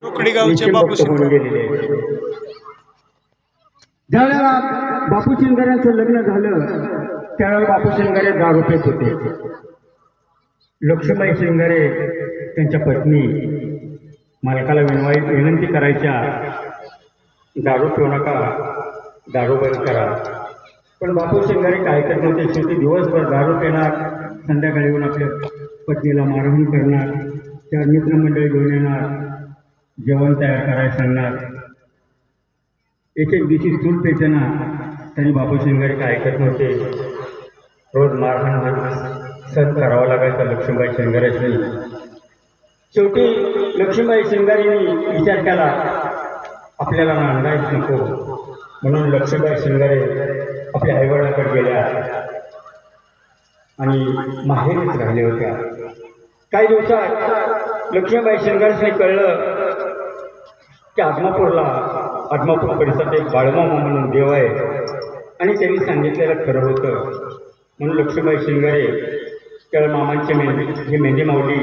रोकडी गावचे बापू होऊन गेलेले आहेत. ज्यावेळेला बापू शिंगाऱ्यांचं लग्न झालं त्यावेळेला बापू शिंगारे दारू पेत होते. लक्ष्मीबाई शिंगारे त्यांच्या पत्नी मालकाला विनंती करायच्या, दारू पिऊ नका, दारू बंद करा. पण बापू शिंगारे काय करत नव्हते. शेवटी दिवसभर दारू पिणार, संध्याकाळी येऊन आपल्या पत्नीला मारहाण करणार, त्या मित्रमंडळी घेऊन येणार, जेवण तयार करायला सांगणार. एक एक दिवशी चूल पेटना तरी बापू शिंगारे काय ऐकत नव्हते. रोज मारहाण सहन करावा लागायचा लक्ष्मीबाई शिंगारेची. शेवटी लक्ष्मीबाई शिंगारेंनी विचार केला, आपल्याला नांदायच नको, म्हणून लक्ष्मीबाई शिंगारे आपल्या आईवडिलांकडे गेल्या आणि माहेरीच राहिल्या होत्या. काही दिवसात लक्ष्मीबाई शिंगारेने कळलं की आदमापूर परिसरात एक बाळमामा म्हणून देव आहे आणि त्यांनी सांगितलेलं खरं होतं. म्हणून लक्ष्मीबाई शिंगारे त्या मामांची मेंढी माऊली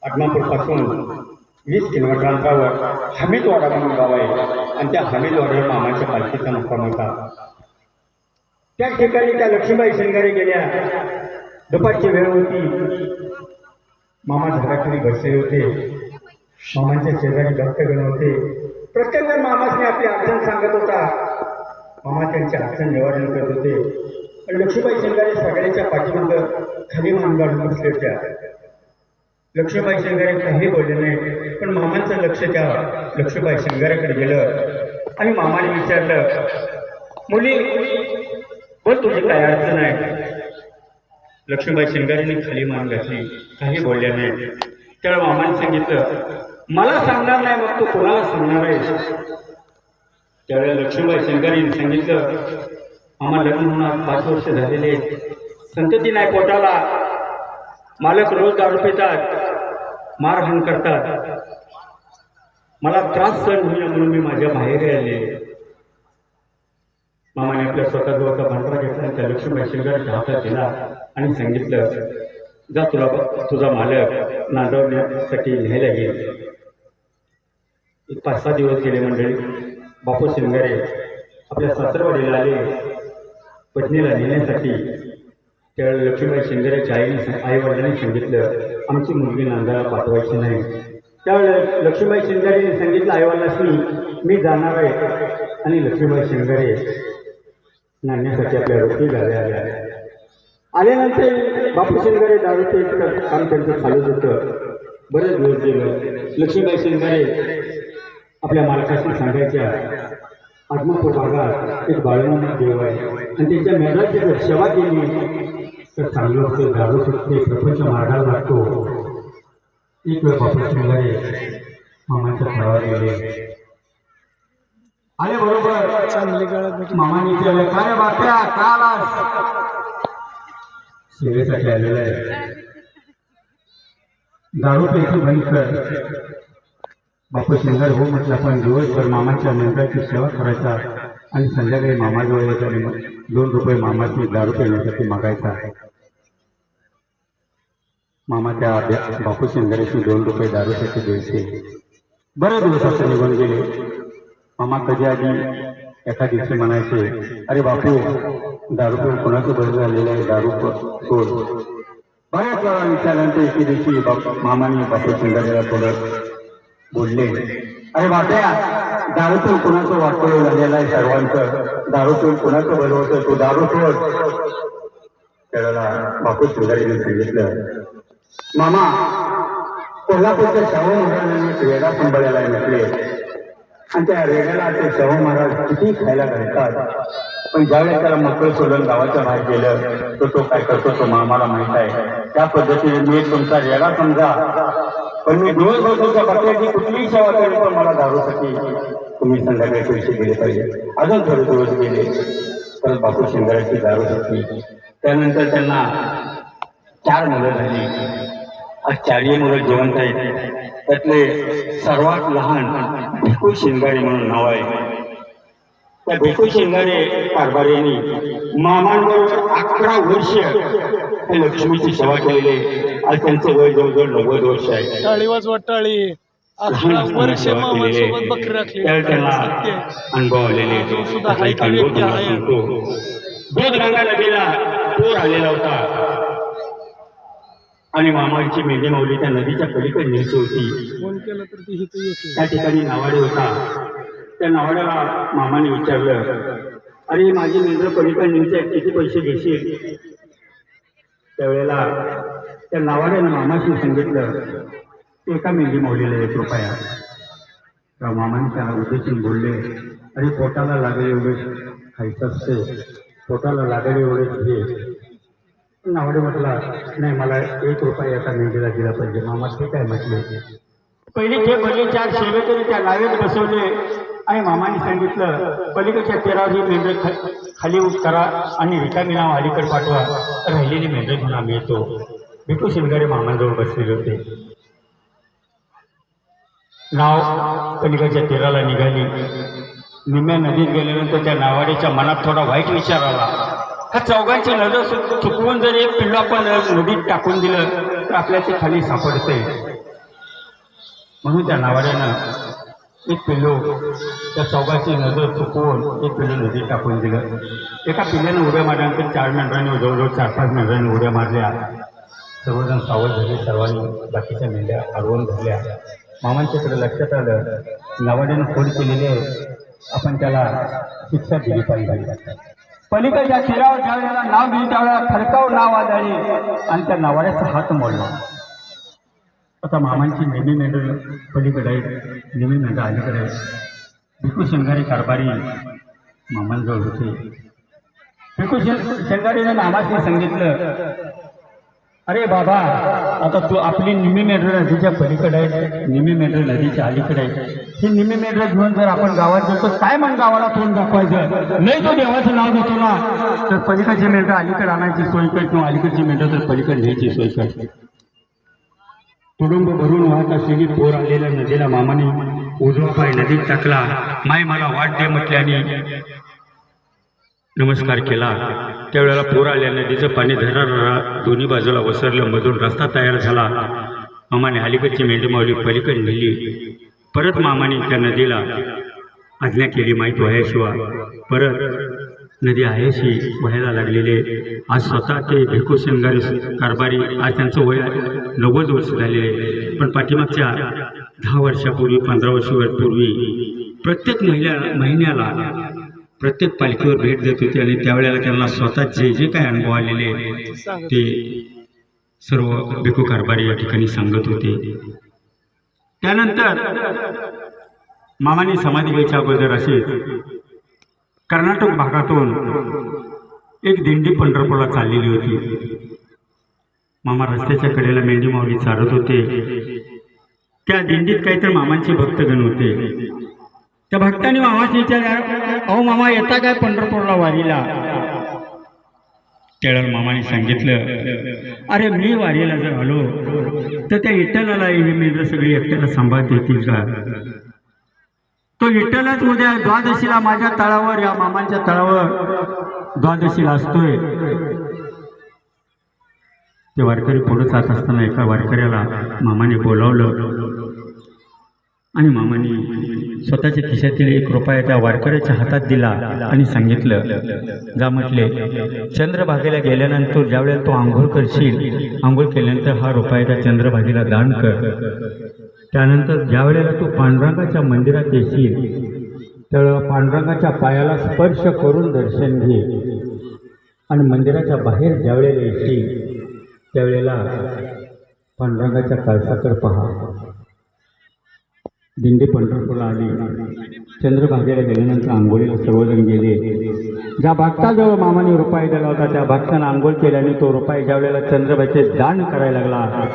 आदमापूरपासून 20 किलोमीटर अंतरावर हमीदवाडा म्हणून गाव आहे आणि त्या हमीदवाड्याला मामाच्या पालखीचा मुक्काम होता. त्या ठिकाणी त्या लक्ष्मीबाई शिंगारे गेल्या. दुपारची वेळ होती. मामा झाडाखाली बसले होते. मामांच्या शेजारी भक्तगण होते. प्रत्येक जण मामासने आपली अडचण सांगत होता. मामा त्यांची अडचण निवारण करत होते. पण लक्ष्मीबाई शिंगारे सगळ्यांच्या पाठीमागं खाली मान घालून बसले होत्या. लक्ष्मीबाई शिंगारे काही बोलले नाही. पण मामांचं लक्ष त्या लक्ष्मीबाई शिंगारेकडे गेलं आणि मामाने विचारलं, मुली बोल, तुझी काय अडचण आहे? लक्ष्मीबाई शिंगारेने खाली मान घातली, काही बोलल्या नाही. त्यावेळी मामाने सांगितलं, मला सांगणार नाही, मग तू कोणाला सांगणार आहेस? त्यावेळेला लक्ष्मीबाई शिंगारेने सांगितलं, मामा लग्न होणार 5 वर्ष झालेले, संतती नाही पोटाला, मालक रोज दारू पितात, मारहाण करतात, मला त्रास सहन होईल म्हणून मी माझ्या माहेरी आले. मामाने आपल्या स्वतःजवळचा भांडवल घेतला आणि त्या लक्ष्मीबाई शिंगारेच्या हातात दिला आणि सांगितलं, जा तुझा मालक नांदवण्यासाठी न्यायला येईल. 5-6 दिवस गेले. मंडळी बापू शिंगारे आपल्या सासरवाडीला आले पत्नीला नेण्यासाठी. त्यावेळेला लक्ष्मीबाई शिंगारेच्या आईवडिलांनी सांगितलं, आमची मुलगी नांदायला पाठवायची नाही. त्यावेळेला लक्ष्मीबाई शिंगारेने सांगितलं आईवडिलांनी, मी जाणार आहे. आणि लक्ष्मीबाई शिंगारे नांदण्यासाठी आपल्या रोटी घालायला आल्या. आल्यानंतर बापू शिंगारे दारूचं काम त्यांचं चालूच होतं. बरेच दिवस गेलं. लक्ष्मीबाई शिंगारे आपल्या मालकाशी सांगायच्या, आदमापूर भागात एक बाळमामा देव आहे आणि त्यांच्या मेढाची जर सेवा केली तर चांगलं होते, दारू सुटते, प्रपंच मार्गाला लागतो. एक वेळ बापू शिंगारे मामाच्या फळावर गेले. आले बरोबर चांगली गळत मामाने विचारलं, काय बाप्या का आलास? सेवेसाठी आलेला आहे, दारू प्यायची बंद कर. बापू शिंगारे हो म्हटलं, पण दिवसभर मामाच्या मेंढराची सेवा करायचा आणि संध्याकाळी मामाजवळ यायचा, 2 रुपये मामाची दारू पिण्यासाठी मागायचा. मामा त्या बापू शिंगारेची 2 रुपये दारूसाठी द्यायचे. बरेच दिवस असं निघून गेले. मामा कधी आधी एका दिवशी म्हणायचे, अरे बापू, दारू पिऊन कोणाचं बरं झालेलं आहे, दारू सोड. बऱ्याच वेळा विचारल्यानंतर एके दिवशी मामाने बापू शिंगारेला थोडं बोलले, अरे बाप्या, दारू पिऊन कोणाचं वाटोळं झालेलं आहे सर्वांचं, दारू पिऊन कोणाचं बरं होतं, तू दारू सोड. त्याला बापू शिंगारेने सांगितलं, मामा, कोल्हापूरच्या शाहू महाराजांनी रेडा सांभाळायला म्हटले आणि त्या रेड्याला ते शाहू महाराज किती खायला घालतात. पण ज्यावेळेस त्याला मोकळं सोडून गावाच्या बाहेर गेलं तर तो काय करतो तो मामाला माहीत आहे. त्या पद्धतीने मी तुमचा रेडा समजा, पण मी दिवसभर तुमच्या बकऱ्याची कुठलीही सेवा केली तर मला दारूसाठी तुम्ही संध्याकाळी पैसे दिले पाहिजे. अजून थोडे दिवस गेले तर बापू शिंगारेची दारू सुटली. त्यानंतर त्यांना 4 मुलं झाली. आज 4ही मुलं जिवंत आहेत. त्यातले सर्वात लहान भिकू शिंगारे म्हणून नाव आहे. त्या भिकू शिंगारे कारभारीने मामांबरोबर 11 वर्ष लक्ष्मीची सेवा केलेली. आज त्यांचं वय जवळजवळ 90 वर्ष आहे. टाळी वाजवा टाळी. वर्ष मामांसोबत बकरी राखली सत्य अनुभव आलेले जो सुद्धा त्याचा एक अनुभव तुम्हाला सांगतो. दूधगंगा नदीला पूर आलेला होता आणि मामाची मेंढी माऊली त्या नदीच्या पलीकडे न्यायची होती. फोन केला तर ती इथं येते. त्या ठिकाणी नावाडे होता. त्या नावाड्याला मामाने विचारलं, अरे माझी मेंढर पलीकडे न्यायचे किती पैसे घेशील? त्यावेळेला त्या नावाड्यानं मामाशी सांगितलं, एका मेंढी माऊलीला 1 रुपया. त्या मामाने त्याला उद्देशून बोलले, अरे पोटाला लागेल एवढे खायचं असते, पोटाला लागेल एवढेच घे. नावाडे म्हटला, नाही मला 1 रुपया एका मेंढीला दिला पाहिजे. मामा ठीक आहे म्हटले. पहिले ते भरले 4 सेवेकरी त्या नावेत बसवले आणि मामाने सांगितलं, पलीकडच्या तेरावी मेंढर खाली करा आणि रिकामी नाव अलीकडे पाठवा, राहिलेली मेंढर घेऊन मिळतो. भिकू शिंगारे मामांजवळ बसलेले होते. नाव पलीकडच्या तीराला निघाली. निम्या नदीत गेल्यानंतर त्या नावाड्याच्या मनात थोडा वाईट विचार आला, का चौघांची नजर चुकवून जर एक पिल्लू आपण नदीत टाकून दिलं तर आपल्या ते खाली सापडते. म्हणून त्या नावाड्यानं एक पिल्लू त्या चौघांची नजर चुकवून एक पिल्लू नदीत टाकून दिलं. एका पिल्ल्यानं उड्या मारल्यानंतर 4 मेंढरांनी जवळजवळ 4-5 मेंढरांनी उड्या मारल्या. सर्वजण सावध झाले. सर्वांनी बाकीच्या मेंढ्या अडवून धरल्या. मामांच्याकडे लक्षात आलं, नावाड्यानं फोन केलेली आहे, आपण त्याला शिक्षा दिली पाहिजे. पलीकडच्या तीरावर ज्यावेळेला नाव दिली त्यावेळेला खडकाव नाव आढळली आणि त्या नावाड्याचा हात मोडला. आता मामांची नेहमी मेंढर पलीकडे आहे, नेहमी मेंढर अलीकडे आहे. भिकू शिंगारे कारभारी मामांजवळ होते. भिकू शिंगारीने मामाशी सांगितलं, अरे बाबा, आता तू आपली निम्मी मेंढर नदीच्या पलीकडे आहे, निम्मी मेंढर नदीच्या अलीकडे आहे. ही निम्मी मेंढर घेऊन जर आपण गावात गेलो काय मग गावाला तोंड दाखवायचं? नाही तो देवाचं नाव घेतो ना, तर पलीकडची मेंढर अलीकडे आणायची सोय कर किंवा अलीकडची मेंढर तर पलीकडे न्यायची सोय कर. तुडुंब भरून वाहत असलेली पोर आलेल्या नदीला मामाने उजवा पाय नदीत टाकला. माय मला वाट दे म्हटल्याने नमस्कार केला. त्यावेळेला पूर आल्या नदीचं पाणी धराधरा दोन्ही बाजूला वसरलं. मधून रस्ता तयार झाला. मामाने अलीकडची मेंढी माऊली पलीकडे नेली. परत मामाने त्या नदीला आज्ञा केली, माहीत व्हायशिवाय परत नदी आहेशी व्हायला लागलेले. आज स्वतः ते भिकू शिंगारे कारभारी, आज त्यांचं वय 90 वर्ष झालेले, पण पाठीमागच्या 10 वर्षापूर्वी 15 वर्षापूर्वी प्रत्येक महिन्याला प्रत्येक पालखीवर भेट देत होते आणि त्यावेळेला त्यांना स्वतः जे काय अनुभव आलेले ते सर्व भिकू कारभारी या ठिकाणी सांगत होते. त्यानंतर मामाने समाधी घ्यायच्या अगोदर असे कर्नाटक भागातून एक दिंडी पंढरपूरला चाललेली होती. मामा रस्त्याच्या कडेला मेंढी माऊली चालत होते. त्या दिंडीत काहीतरी मामांचे भक्तगण होते. त्या भक्तांनी मामाशी विचारलं, अहो मामा येता काय पंढरपूरला वारीला? त्यावेळेला मामाने सांगितलं, अरे मी वारीला जर आलो तर त्या विठ्ठलाला ही मेंढर सगळी एकट्याला सांभाळ देतील का? तो विठ्ठलच उद्या द्वादशीला माझ्या तळावर, या मामांच्या तळावर द्वादशीला असतोय. ते वारकरी पुढे जात असताना एका वारकऱ्याला मामाने बोलावलं आणि मामाने स्वतःच्या खिशातील 1 रुपया त्या वारकऱ्याच्या हातात दिला आणि सांगितलं, जा म्हटले, चंद्रभागेला गेल्यानंतर ज्यावेळेला तो आंघोळ करशील, आंघोळ केल्यानंतर हा रुपया त्या चंद्रभागेला दान कर. त्यानंतर ज्यावेळेला तू पांडुरंगाच्या मंदिरात येशील त्यावेळेला पांडुरंगाच्या पायाला स्पर्श करून दर्शन घे आणि मंदिराच्या बाहेर ज्यावेळेला येशील त्यावेळेला पांडुरंगाच्या कळसाकडे पहा. दिंडी पंढरपूरला आली. चंद्रभागेला गेल्यानंतर आंघोळीला सर्वजण गेले. ज्या भक्ताजवळ मामाने रुपया दिला होता त्या भक्तानं आंघोळ केल्याने तो रुपया ज्यावेळेला चंद्रभागेचे दान करायला लागला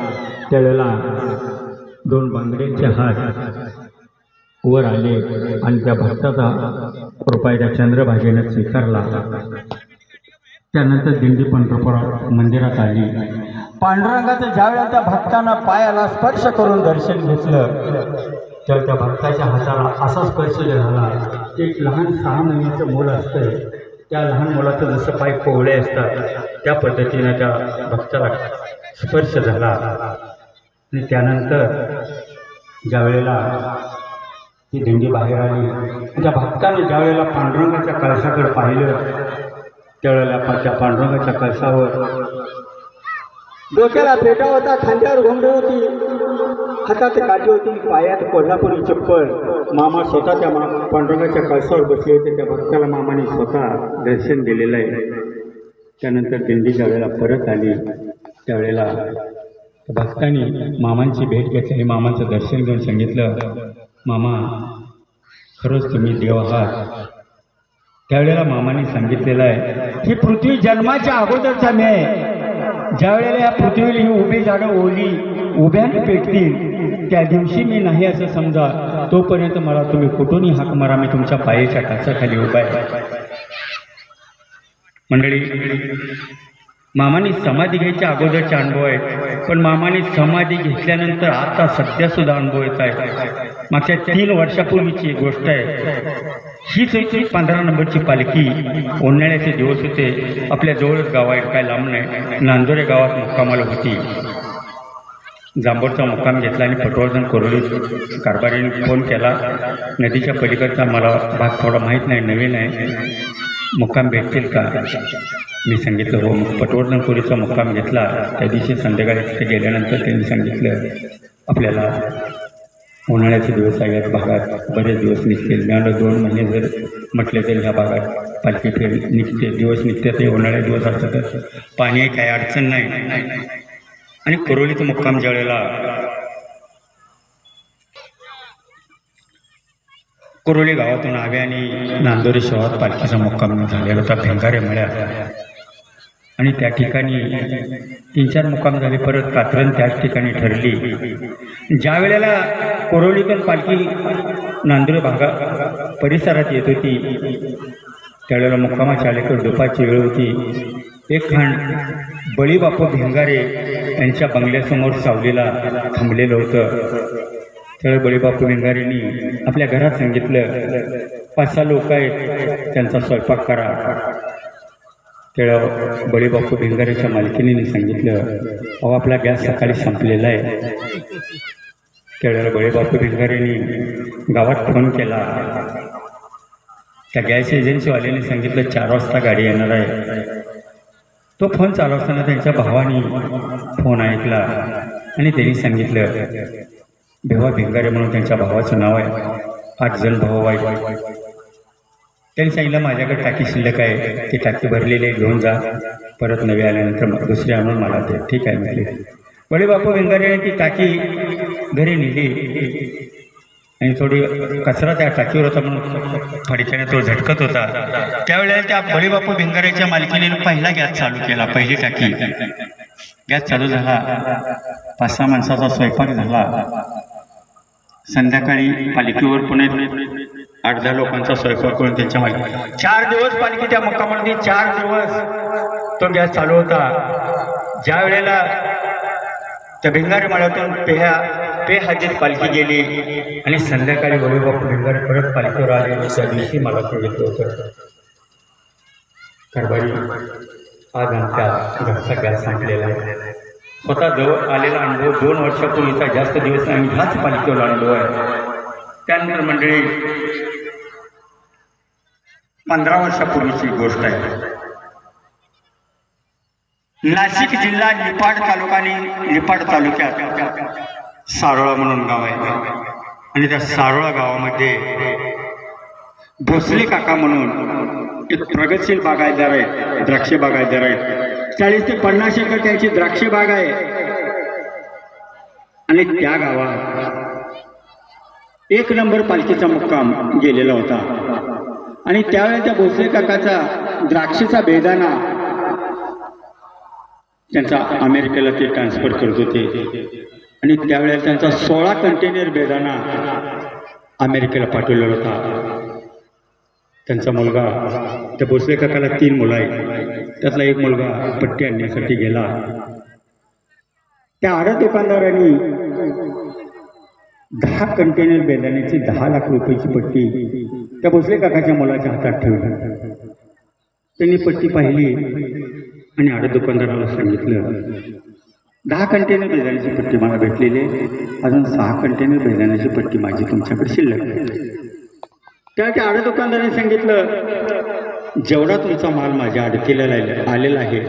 त्यावेळेला 2 बांगड्यांचे हात वर आले आणि त्या भक्ताचा रुपया त्या चंद्रभागेनं स्वीकारला. त्यानंतर दिंडी पंढरपूर मंदिरात आली. पांडुरंगाचं ज्यावेळेला त्या भक्तानं पायाला स्पर्श करून दर्शन घेतलं तर त्या भक्ताच्या हाताला असा स्पर्श झाला. एक लहान 6 महिन्याचं मूल असतं, त्या लहान मुलाचं जसं पाय कोवळे असतात त्या पद्धतीनं त्या भक्ताला स्पर्श झाला. आणि त्यानंतर ज्या वेळेला ती दिंडी बाहेर आली, त्या भक्ताने ज्या वेळेला पांडुरंगाच्या कळसाकडे पाहिलं, त्यावेळेला त्या पांडुरंगाच्या कळसावर डोक्याला पेटा होता, खांद्यावर घोंगडी होती, हातात काठी होती, पायात कोल्हापुरी चप्पल. मामा स्वतः त्या पांडुरंगाच्या कळसावर बसले होते. त्या भक्ताला मामाने स्वतः दर्शन दिलेलं आहे. त्यानंतर दिंडी ज्या वेळेला परत आली, त्यावेळेला भक्तांनी मामांची भेट घेतली, मामांचं दर्शन घेऊन सांगितलं, मामा खरंच तुम्ही देव आहात. त्यावेळेला मामाने सांगितलेलं आहे की पृथ्वी जन्माच्या अगोदरचा मी आहे. ज्या वेळेला या पृथ्वीला ही उभी झाडं ओली उभ्याने पेटतील, त्या दिवशी मी नाही असं समजा. तोपर्यंत मला तुम्ही कुठूनही हाक मारा, मी तुमच्या पायाच्या टाचाखाली उभा आहे. मंडळी, मामाने समाधी घ्यायच्या अगोदरचा अनुभव आहे, पण मामाने समाधी घेतल्यानंतर आता सध्या सुद्धा अनुभव येत आहे. मागच्या 3 वर्षापूर्वीची गोष्ट आहे. हीच होती 15 नंबरची पालखी. उन्हाळ्याचे दिवस होते. आपल्या जवळच गाव आहे, काय लांब नाही. नांदोरे गावात मुक्कामाला होती. जांभोरचा मुक्काम घेतला आणि पटवर्धन कोरोली कारभारीने फोन केला, नदीच्या पलीकडचा मला भाग थोडा माहीत नाही, नवीन आहे, मुक्काम भेटतील का? मी सांगितलं हो. पटवर्धन कोरीचा मुक्काम घेतला. त्या दिवशी संध्याकाळी तिथे गेल्यानंतर त्यांनी सांगितलं, आपल्याला उन्हाळ्याचे दिवस आहे, या भागात बरेच दिवस निघतील. मी 2 महिने जर म्हटले तर ह्या भागात पालखी फेर निघते, दिवस निघते. ते उन्हाळ्या दिवस असतात, पाणी काही अडचण नाही. आणि कोरोलीचा मुक्काम ज्या वेळेला कोरोली गावातून आवे आणि नांदोरे शहरात पालखीचा मुक्काम झालेला होता भिंगारे मळ्यात. आणि त्या ठिकाणी 3-4 मुक्काम झाले. परत कात्रन त्याच ठिकाणी ठरली. ज्या वेळेला कोरोलीतून पालखी नांदोरे भागा परिसरात येत होती, त्यावेळेला मुक्कामाच्या अलीकडे दुपारची वेळ होती. एक खांड बळीबापू भिंगारे यांच्या बंगल्यासमोर सावलीला थांबलेलं होतं. त्यावेळी बळीबापू भिंगारेंनी आपल्या घरात सांगितलं, 5-6 लोक आहेत, त्यांचा स्वयंपाक करा. त्यावेळेला बळीबापू भिंगारेच्या मालकिनीने सांगितलं, अहो आपला गॅस सकाळी संपलेला आहे. त्यावेळेला बळीबापू भिंगारेंनी गावात फोन केला. त्या गॅस एजन्सीवाल्याने सांगितलं 4 वाजता गाडी येणार आहे. तो फोन चालू असताना त्यांच्या भावाने फोन ऐकला आणि त्यांनी सांगितलं, बेवा भिंगारे म्हणून त्यांच्या भावाचं नाव आहे, 8 जण भाऊ आहेत. त्यांनी सांगितलं, माझ्याकडे टाकी शिल्लक आहे, ती टाकी भरलेली आहे, घेऊन जा, परत नवी आल्यानंतर दुसरी आणून मला ते. ठीक आहे म्हटले. बळीबापू भिंगारेने ती टाकी घरी नेली आणि थोडी कचरा त्या टाकीवर होता म्हणून फडक्याने तो झटकत होता. त्यावेळेला त्या बळीबापू भिंगारेच्या मालकीने पहिला गॅस चालू केला. पहिली टाकी गॅस चालू झाला. 5-6 माणसाचा स्वयंपाक झाला. संध्याकाळी पालखीवर पुणे 8-10 लोकांचा स्वयंपाक करून त्यांच्या मालकी 4 दिवस पालखी त्या मुक्कामामध्ये 4 दिवस तो गॅस चालू होता. ज्या वेळेला त्या भिंगारे माळ्यातून पे हद्दीत पालखी गेली आणि संध्याकाळी बळीबापू भिंगारे परत पालखीवर आले. त्या दिवशी मला सांगितलं होतं, कारभारी आज आमच्या घरचा गॅस संपलेला आहे. स्वतः जवळ आलेला अनुभव 2 वर्षापूर्वीचा, जास्त दिवस आम्ही ह्याच पालखीवर अनुभव आहे. त्यानंतर मंडळी 15 वर्षापूर्वीची गोष्ट आहे. नाशिक जिल्हा निफाड तालुका आणि निफाड तालुक्यात सारोळा म्हणून गाव आहे. आणि त्या सारोळा गावामध्ये भोसले काका म्हणून एक प्रगतशील बागायतदार आहेत, द्राक्ष बागायतदार आहेत. 40 ते 50 एकर त्यांची द्राक्ष बाग आहे. आणि त्या गावात 1 नंबर पालखीचा मुक्काम गेलेला होता. आणि त्यावेळेला त्या भोसले काकाचा द्राक्षेचा बेदाणा त्यांचा अमेरिकेला ते ट्रान्सफर करत होते. आणि त्यावेळेला त्यांचा 16 कंटेनर बेदाणा अमेरिकेला पाठवलेला होता. त्यांचा मुलगा, त्या भोसले काकाला 3 मुलं आहेत, त्यातला एक मुलगा पट्टी आणण्यासाठी गेला. त्या आडत दुकानदारांनी 10 कंटेनर बेदाण्याची 10 लाख रुपयाची पट्टी त्या भोसले काकाच्या मुलाच्या हातात ठेवली. त्यांनी पट्टी पाहिली आणि आडत दुकानदाराला सांगितलं, 10 कंटेनर बेदाण्याची पट्टी मला भेटलेली आहे. अजून 6 कंटेनर बेदाण्याची पट्टी माझी तुमच्याकडे शिल्लक आहे. त्या आड दुकानदाराने सांगितलं, जेवढा तुमचा माल माझ्या अडकीला आलेला आहे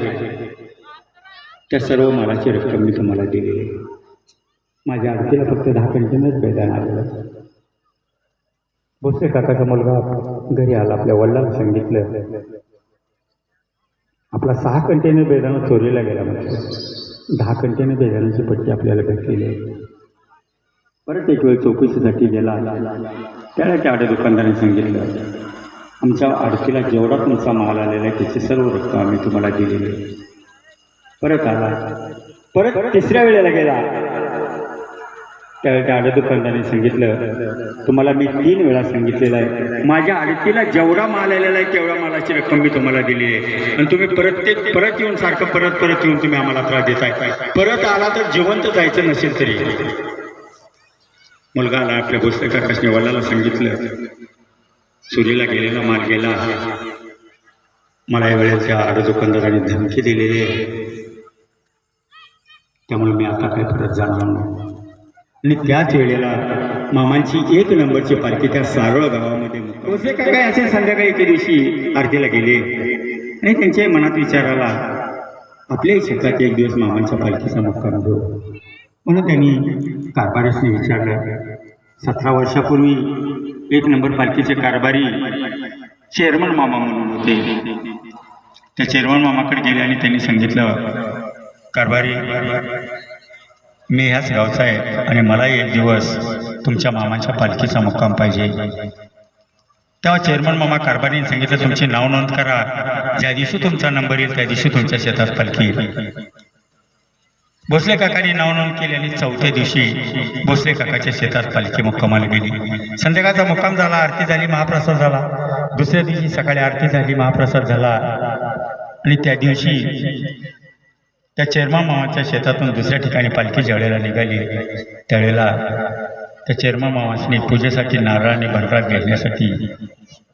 त्या सर्व मालाची रक्कम मी तुम्हाला दिलेली आहे. माझ्या अडकीला फक्त 10 कंटेनर बेदाणा आलेला. भोसले काकाचा मुलगा घरी आला, आपल्या वडिलांना सांगितलं, आपला 6 कंटेनर बेदाणा चोरीला गेला. म्हणजे 10 कंटेनर बेदाण्याची पट्टी आपल्याला भेटलेली आहे. परत एक वेळ चौकशीसाठी गेला. त्याला त्या आड दुकानदाराने सांगितलं, आमच्या अडकीला जेवढा तुमचा माल आलेला आहे त्याची सर्व रक्कम आम्ही तुम्हाला दिलेली आहे. परत आला, परत तिसऱ्या वेळेला गेला. त्या आड दुकानदाराने सांगितलं, तुम्हाला मी 3 वेळा सांगितलेलं आहे, माझ्या अडकीला जेवढा माल आलेला आहे तेवढा मालाची रक्कम मी तुम्हाला दिली आहे, आणि तुम्ही परत येऊन सारखं परत येऊन तुम्ही आम्हाला त्रास देताय. परत आला तर जिवंत जायचं नसेल तरी. मुलगा आला, आपल्या भोसले काकाने वडिलांना सांगितलं, चोरीला गेलेला माल गेला, मला या वेळेस त्या आड दुकानदाराने धमकी दिलेली आहे, त्यामुळे मी आता काही परत जाणार नाही. आणि त्याच वेळेला मामांची 1 नंबरची पालखी त्या सारोळ गावामध्ये भोसले काका असे संध्याकाळी एके दिवशी आरतीला गेले आणि त्यांच्या मनात विचार आला, आपल्याही शेतात एक दिवस मामांच्या पालखीचा मुक्काम घेऊ. म्हणून त्यांनी कारभारीसने विचारलं. 17 वर्षापूर्वी 1 नंबर पालखीचे कारभारी चेअरमन मामा म्हणून होते. त्या चेअरमन मामाकडे गेले आणि त्यांनी सांगितलं, कारभारी, मी ह्याच गावचा आहे आणि मला एक दिवस तुमच्या मामाच्या पालखीचा मुक्काम पाहिजे. तेव्हा चेअरमन मामा कारभारीने सांगितलं, तुमची नाव नोंद करा, ज्या दिवशी तुमचा नंबर येईल त्या दिवशी तुमच्या शेतात पालखी येईल. भोसले काकांनी नाव नोंद केली आणि 4थ्या दिवशी भोसले काकाच्या शेतात पालखी मुक्कामाला गेली. संध्याकाळचा मुक्काम झाला, आरती झाली, महाप्रसाद झाला. दुसऱ्या दिवशी सकाळी आरती झाली, महाप्रसाद झाला. आणि त्या दिवशी त्या चेअरमन मामाच्या शेतातून दुसऱ्या ठिकाणी पालखी ज्यावेळेला निघाली त्यावेळेला त्या चेअरमन मामाने पूजेसाठी नारळ आणि भंडारा घेण्यासाठी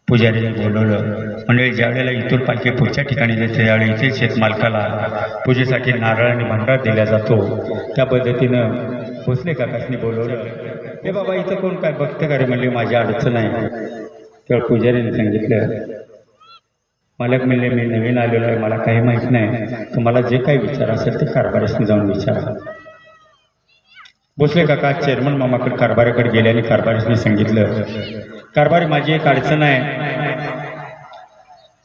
पुजारीने बोलवलं. म्हणजे ज्यावेळेला इथून पालखी पुढच्या ठिकाणी जाते त्यावेळी इथे शेतमालकाला पूजेसाठी नारळ आणि भंडारा दिला जातो. त्या पद्धतीनं भोसले काकासनी बोलवलं. हे बाबा, इथं कोण काय बघते का रे? म्हणले, माझी अडचण आहे. तेव्हा पुजारीने सांगितलं, मालक म्हणले, मी नवीन आलेलो आहे, मला काही माहीत नाही, तुम्हाला जे काही विचार असेल ते कारभारीसने जाऊन विचारा. भोसले काका चेअरमन मामाकडे कारभारीकडे गेले आणि कारभारीसने सांगितलं, कारभारी, माझी एक अडचण आहे,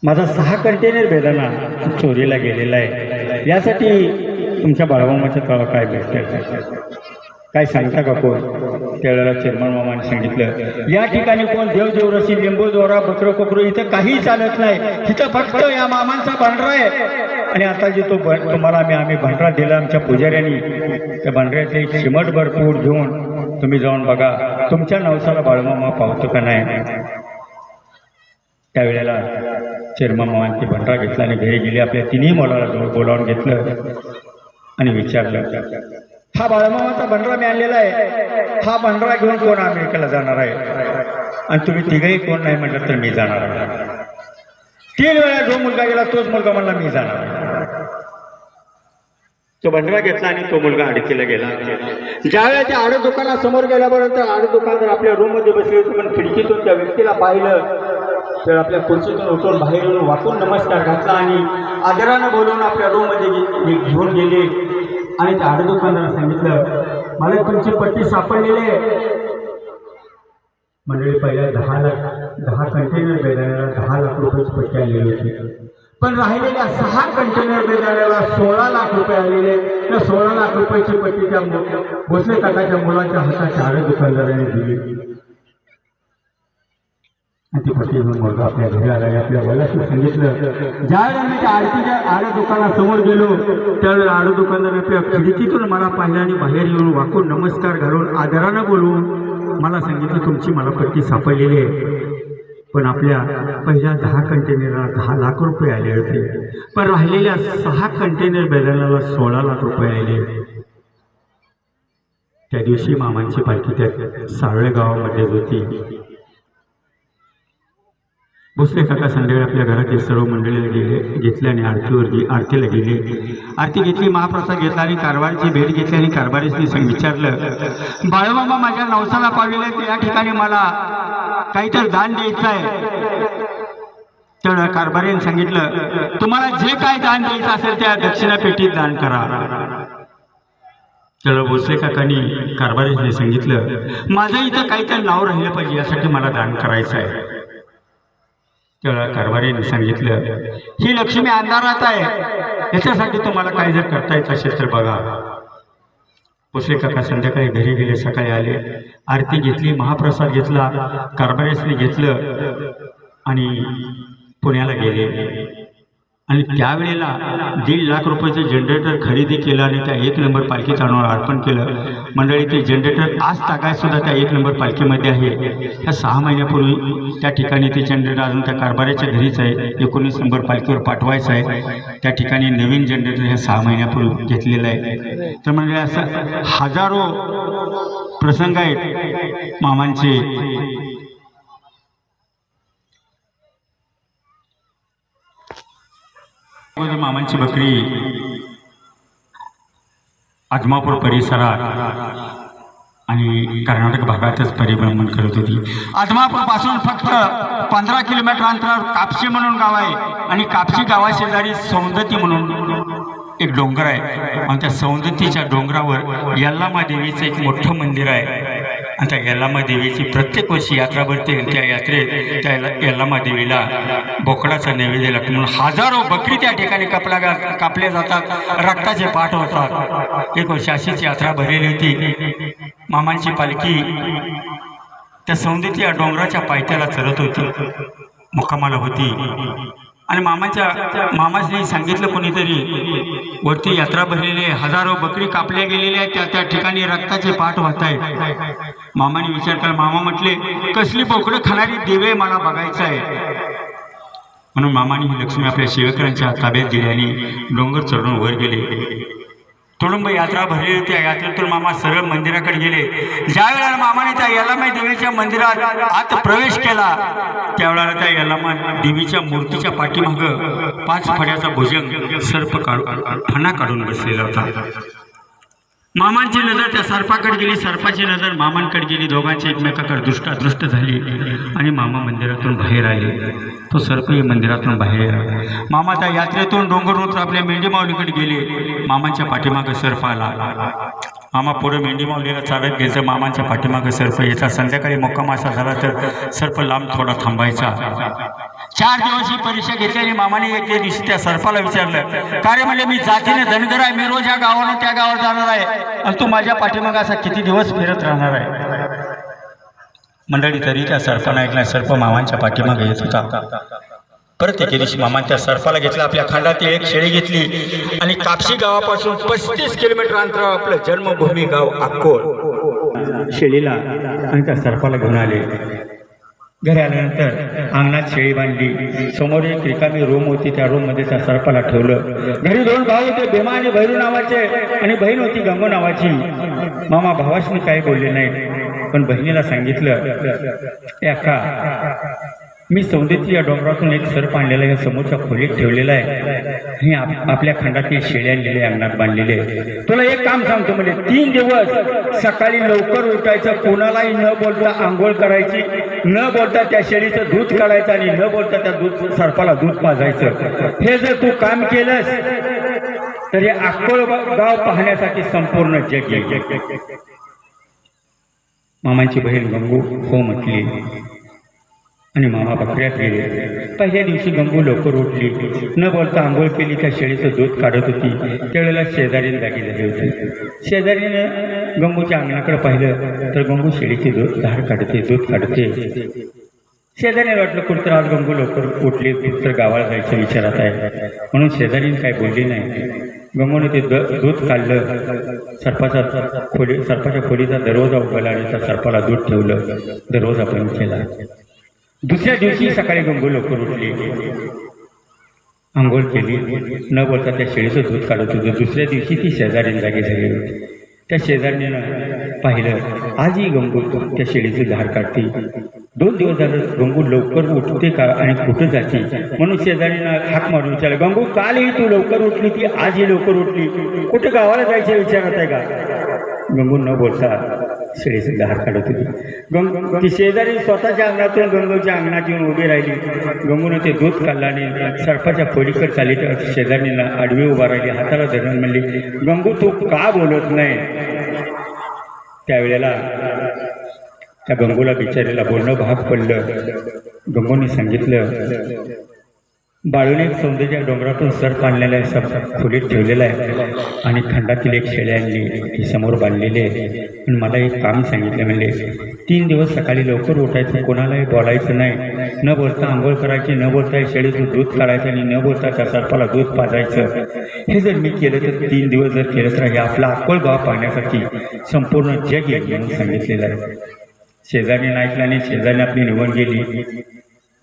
माझा 6 कंटेनर बेदाणा चोरीला गेलेला आहे, यासाठी तुमच्या बाळमामाच्या तळा काय भेटतं, काय सांगता का कोण? त्यावेळेला चेअरमन मामाने सांगितलं, या ठिकाणी कोण देवदेवरशी, लिंबू दोरा, बकरं कोकरू इथं काही चालत नाही, इथं फक्त या मामांचा भांडरा आहे. आणि आता जे तो तुम्हाला आम्ही भांडरा दिला आमच्या पुजाऱ्यांनी, त्या भांडऱ्यातले चिमट भरपूर घेऊन तुम्ही जाऊन बघा, तुमच्या नवसाला बाळमामा पावतो का नाही. त्यावेळेला चेअरमन मामांनी भांडरा घेतला आणि घरी गेले. आपल्या 3ही मुलाला जवळ बोलावून घेतलं आणि विचारलं, हा बाळमामाचा भांडरा मी आणलेला आहे, हा भांडरा घेऊन कोण अमेरिकेला जाणार आहे? आणि तुम्ही 3घंही कोण नाही म्हटलं तर मी जाणार आहे. 3 वेळा जो मुलगा गेला तोच मुलगा म्हणला मी जाणार आहे. तो भांडरा घेतला आणि तो मुलगा अडकीला गेला. ज्यावेळेला त्या आड दुकानासमोर गेल्याबरोबर आड दुकानदार आपल्या रूममध्ये बसले होते, पण खिडकीतून त्या व्यक्तीला पाहिलं तर आपल्या खुर्चीतून उठून बाहेर येऊन वाकून नमस्कार घातला आणि आदरानं बोलवून आपल्या रूममध्ये घेऊन गेले. आणि त्या आड दुकानदाराने सांगितलं, मला तुमची पट्टी सापडलेली आहे. मंडळी, पहिल्या 10 कंटेनर बेदाण्याला 10 लाख रुपयाची पट्टी आलेली होती, पण राहिलेल्या 6 कंटेनर बेदाण्याला 16 लाख रुपये आलेले. त्या 16 लाख रुपयाची पट्टी त्या भोसले काकाच्या मुलाच्या हातात आड दुकानदाराने दिली. ती पट्टी घेऊन मुलगा आपल्या घरी आला. आपल्या वडिलांनी सांगितलं, ज्यावेळेला मी त्या आरतीच्या आड दुकानासमोर गेलो त्यावेळेला आड दुकानदाराने आपल्या खिडकीतून मला पाहिलं आणि बाहेर येऊन वाकून नमस्कार घालून आदरानं बोलून मला सांगितलं, तुमची मला पट्टी सापडलेली आहे, पण आपल्या पहिल्या 10 कंटेनरला 10 लाख रुपये आले होते, पण राहिलेल्या 6 कंटेनर बेदाण्याला 16 लाख रुपये आले. त्या दिवशी मामांची पालखी त्या सारोळे गावामध्ये होती. भोसले काका संध्याकाळी आपल्या घरातील सर्व मंडळीला घेतले आणि आरतीला गेले. आरती घेतली, महाप्रसाद घेतला आणि कारभारीची भेट घेतली आणि कारभारीने विचारलं, बाळूमामा माझ्या नवसाला पावलेले ते या ठिकाणी मला काहीतरी दान द्यायचं आहे. तर कारभारीने सांगितलं, तुम्हाला जे काय दान द्यायचं असेल त्या दक्षिणा पेटीत दान करा. तर भोसले काकांनी कारभारीने सांगितलं, माझं इथं काहीतरी नाव राहिलं पाहिजे, यासाठी मला दान करायचं आहे. तेव्हा कारभारीने सांगितलं, ही लक्ष्मी अंधारात आहे, याच्यासाठी तुम्हाला काय जर करता येत असेल तर बघा. भोसले काका संध्याकाळी घरी गेले, सकाळी आले, आरती घेतली, महाप्रसाद घेतला, कारभारीने घेतलं आणि पुण्याला गेले. आणि त्यावेळेला 1.5 लाख रुपयाचं जनरेटर खरेदी केलं आणि त्या 1 नंबर पालखी चालवून अर्पण केलं. मंडळी, ते जनरेटर आज तागायसुद्धा त्या 1 नंबर पालखीमध्ये आहे. त्या 6 महिन्यापूर्वी त्या ठिकाणी ते जनरेटर अजून त्या कारभाराच्या घरीच आहे. 19 नंबर पालखीवर पाठवायचं आहे. त्या ठिकाणी नवीन जनरेटर ह्या 6 महिन्यापूर्वी घेतलेलं आहे. तर म्हणजे असं हजारो प्रसंग आहेत मामांचे. मामांची बकरी आजमापूर परिसरात आणि कर्नाटक भागातच परिभ्रमण करत होती. आजमापूर पासून फक्त 15 किलोमीटर अंतरावर कापशी म्हणून गाव आहे आणि कापशी गावाशेजारी सौंदती म्हणून एक डोंगर आहे आणि त्या सौंदतीच्या डोंगरावर यल्लामा देवीचं एक मोठं मंदिर आहे. आणि त्या यल्लामा देवीची प्रत्येक वर्षी यात्रा भरते. त्या यात्रेत त्या यल्लामा देवीला बोकडाचा नैवेद्य लागतो म्हणून हजारो बकरी त्या ठिकाणी कापल्या जातात, रक्ताचे पाठ होतात. एक वर्षी अशीच यात्रा भरलेली होती. मामांची पालखी त्या सौंदती या डोंगराच्या पायथ्याला चरत होती, मुक्कामाला होती. आणि मामाने सांगितलं, कोणीतरी वरती यात्रा भरलेली आहे, हजारो बकरी कापल्या गेलेल्या आहेत, त्या ठिकाणी रक्ताचे पाठ वाहत आहेत. मामाने विचार केला. मामा म्हटले, कसली बोकडं खाणारी देवे मला बघायचं आहे. म्हणून मामाने ही लक्ष्मी आपल्या सेवकांच्या ताब्यात दिली आणि डोंगर चढून वर गेले. तुडुंब यात्रा भरलेली, त्या यात्रेतून मामा सरळ मंदिराकडे गेले. ज्या वेळेला मामाने त्या यल्लामा देवीच्या मंदिरात आत प्रवेश केला, त्यावेळेला त्या यल्लामा देवीच्या मूर्तीच्या पाठीमागं 5 फड्याचा भुजंग सर्प फणा काढून बसलेला होता. मामांची नजर त्या सर्पाकडे गेली, सर्पाची नजर मामांकडे गेली. दोघांची एकमेकाकडे दृष्टादृष्ट झाली आणि मामा मंदिरातून बाहेर आले. तो सर्पही मंदिरातून बाहेर आला. मामा त्या यात्रेतून डोंगर उतर आपल्या मेंढी माऊलीकडे गेले. मामांच्या पाठीमागं सर्प आला. मामा पुढे मेंढी माऊलीला चालत गेलं. मामांच्या पाठीमागं सर्प यायचा. संध्याकाळी मुक्काम असा झाला तर सर्प लांब थोडा थांबायचा. 4 दिवस ही परीक्षा घेतली आणि मामाने एक दिवशी त्या सर्पाला विचारलं, का रे म्हणजे मी जातीने धनगर आहे, मी रोज या गावानं त्या गावावर जाणार आहे आणि तू माझ्या पाठीमागं असा किती दिवस फिरत राहणार आहे. मंडळी, तरी त्या सर्पानं ऐकला. सर्प मामांच्या पाठीमागे येत होता. परत एके दिवशी मामाने त्या सर्पाला घेतला, आपल्या खांडातील एक शेळी घेतली आणि कापशी गावापासून 35 किलोमीटर अंतरावर आपलं जन्मभूमी गाव अक्कोळ शेळीला आणि त्या सर्पाला घेऊन आले. घरी आल्यानंतर अंगणात शेळी बांधली. समोर एक रिकामी रूम होती, त्या रूममध्ये त्या सर्पाला ठेवलं. घरी 2 भाऊ होते, भीमा आणि भैरू नावाचे, आणि बहीण होती गंगू नावाची. मामा भावाशी काही बोलले नाही, पण बहिणीला सांगितलं, एका मी सौंदती या डोंगरातून एक सर्प आणलेला आहे, समोरच्या खोलीत ठेवलेला आहे आणि आपल्या खंडातील शेळी आणलेले अंगणात बांधलेले. तुला एक काम सांगतो, म्हणजे 3 दिवस सकाळी लवकर उठायचं, कोणालाही न बोलता आंघोळ करायची, न बोलता त्या शेळीचं दूध काढायचं आणि न बोलता त्या सर्पाला दूध पाजायचं. हे जर तू काम केलंस तर हे अक्कोळ गाव पाहण्यासाठी संपूर्ण जग येईल. मामांची बहीण गंगू हो म्हटली आणि मामा बकऱ्यात गेले. पहिल्या दिवशी गंगू लवकर उठली, न बोलता आंघोळ केली, त्या शेळीचं दूध काढत होती. त्यावेळेला शेजारीने जागी झाली होती. शेजारीने गंगूच्या अंगणाकडे पाहिलं तर गंगू शेळीचे धार काढते, दूध काढते. शेजारीने वाटलं कुठतर आज गंगू लवकर उठली, तर गावाला जायचं विचारात आहे, म्हणून शेजारीने काही बोलली नाही. गंगूने ते दूध काढलं. सर्पाच्या खोलीचा दरवाजा उघडला आणि त्या सर्पाला दूध ठेवलं, दरवाजा बंद केला. दुसऱ्या दिवशी सकाळी गंगू लवकर उठली, आंघोळ केली, न बोलता त्या शेळीचं दूध काढत होतं. दुसऱ्या दिवशी ती शेजारीने जागी झाली होती. त्या शेजारीनं पाहिलं, आजही गंगू त्या शेळीचं धार काढते. 2 दिवस झालं गंगू लवकर उठते का आणि कुठं जाते म्हणून शेजारीनं हाक मारून विचारलं, गंगू कालही तू लवकर उठली ती आजही लवकर उठली, कुठं गावाला जायचं विचारत आहे का? गंगू न बोलता शेळीचे दार काढत होती. ती शेजारी स्वतःच्या अंगणातून गंगूच्या अंगणात येऊन उभी राहिली. गंगूनं ते दूध काढलं आणि सरपाच्या खोलीकडे चालली तर शेजारीनं आडवी उभा राहिली, हाताला धरून म्हणली, गंगू तू का बोलत नाही? त्यावेळेला त्या गंगूला बिचारीला बोलणं भाग पडलं. गंगूने सांगितलं, बाळूने एक सौंदर्य डोंगरातून सर्प आणलेला आहे, सर्प खोलीत ठेवलेला आहे आणि खंडातील एक शेळी आणली ती समोर बांधलेली आहे. पण मला एक काम सांगितलं, म्हणले 3 दिवस सकाळी लवकर उठायचं, कोणालाही बोलायचं नाही, न बोलता आंघोळ करायची, न बोलता शेळीतून दूध काढायचं आणि न बोलता त्या सर्पाला दूध पाजायचं. हे जर मी केलं तर 3 दिवस जर केलं तर हे आपला अक्कल गाव पाहण्यासाठी संपूर्ण जग येईल म्हणून सांगितलेलं आहे. शेजारीने ऐकलं आणि शेजारीने आपली निवड गेली.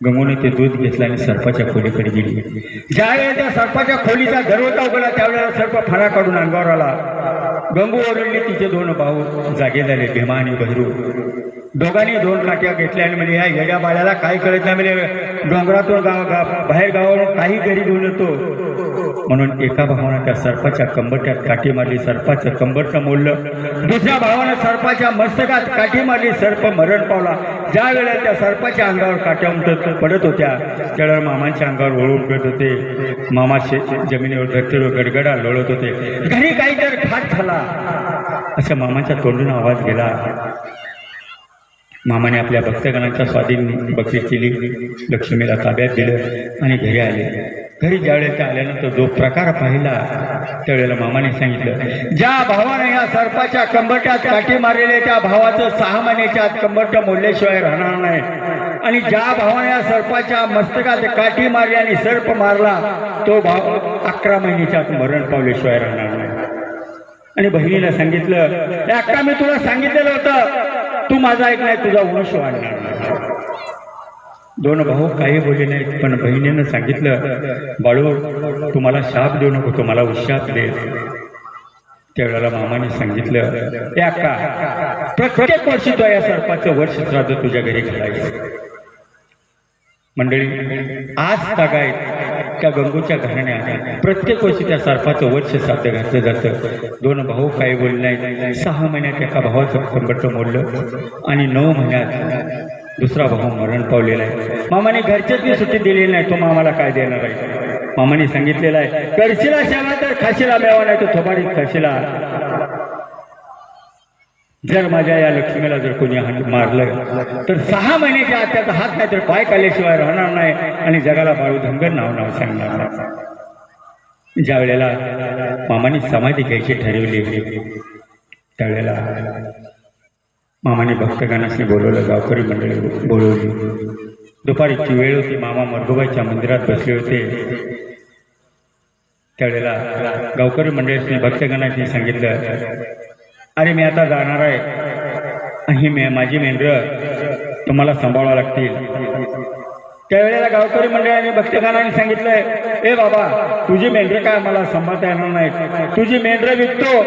गंगूने ते दूध घेतलं आणि सर्पाच्या खोलीकडे गेली. ज्यावेळेला त्या सर्पाच्या खोलीचा दरवाजा उघडला त्यावेळेला सर्प फणा काढून अंगावर आला. गंगू ओरडली. तिचे 2 भाऊ जागे झाले, भीमा आणि बहिरू. दोघांनी 2 काट्या घेतल्या आणि म्हणजे या येड्या बाळ्याला काही कळत नाही, म्हणजे डोंगरातून बाहेर गावावरून काही घरी घेऊन येतो म्हणून एका भावानं त्या सर्पाच्या कंबरट्यात काठी मारली, सर्पाचं कंबरचं मोडलं. दुसऱ्या भावानं सर्पाच्या मस्तकात काठी मारली, सर्प मरण पावला. ज्या वेळेला त्या सर्पाच्या अंगावर काट्या पडत होत्या त्यावेळेला मामांच्या अंगावर वळून पडत होते. मामा जमिनीवर धरतीवर गडगडा लोळत होते. घरी काहीतरी घात झाला असं मामाच्या तोंडून आवाज गेला. मामाने आपल्या भक्तगणांच्या स्वाधीन बकरी केली, लक्ष्मीला ताब्यात दिलं आणि घरी आले. घरी ज्यावेळेला त्या आल्यानंतर जो प्रकार पाहिला त्यावेळेला मामाने सांगितलं, ज्या भावाने या सर्पाच्या कंबरट्यात काठी मारलेले त्या भावाचं 6 महिन्याच्या आत कंबरटं मोडल्याशिवाय राहणार नाही. आणि ज्या भावाने या सर्पाच्या मस्तकात काठी मारली आणि सर्प मारला तो भाव 11 महिन्याच्या आत मरण पावल्याशिवाय राहणार नाही. आणि बहिणीला सांगितलं, अक्का मी तुला सांगितलेलं होतं, तू माझा ऐक नाही, तुझा वंश वाढणार नाही. 2 भाऊ काही बोलले नाहीत, पण बहिणीनं सांगितलं, बाळू तुम्हाला शाप देऊ नको, तुम्हाला उशाप दे. त्यावेळेला मामाने सांगितलं, अक्का प्रत्येक वर्षी तो या सर्पाचं वर्ष श्राद्ध तुझ्या घरी घालायचं. मंडळी आज तागायत त्या गंगूच्या घराण्यात प्रत्येक वर्षी त्या सर्पाचं वर्ष श्राद्ध घातलं जातं. 2 भाऊ काही बोलले नाहीत. 6 महिन्यात एका भावाचं कंबरटं मोडलं आणि 9 महिन्यात दुसरा भाऊ मरण पावलेला आहे. मामाने घरच्याची सुट्टी दिलेली नाही, तो मामाला काय देणार आहे? मामाने सांगितलेलं आहे, करशीला शेवा तर खाशीला मेवा, नाही तर थोबाडीत खाशीला. जर माझ्या या लक्ष्मीला जर कोणी मारलं तर 6 महिन्याच्या आत त्याचा हात नाही तर पाय काढल्याशिवाय राहणार नाही आणि जगाला बाळू धनगर नाव सांगणार नाही. ज्या वेळेला मामाने समाधी घ्यायची ठरवली त्यावेळेला मामाने भक्तगणाशी बोलवलं, गावकरी मंडळी बोलवली. दुपारीची वेळ होती. मामा मरगोबाईच्या मंदिरात बसले होते. त्यावेळेला गावकरी मंडळींनी भक्तगणाशी सांगितलं, अरे मी आता जाणार आहे आणि माझी मेंढरं तुम्हाला सांभाळावं लागतील. त्यावेळेला गावकरी मंडळाने भक्तगणांनी सांगितलंय, ए बाबा तुझी मेंढरं काय मला सांभाळता येणार नाही, तुझी मेंढरं विकतो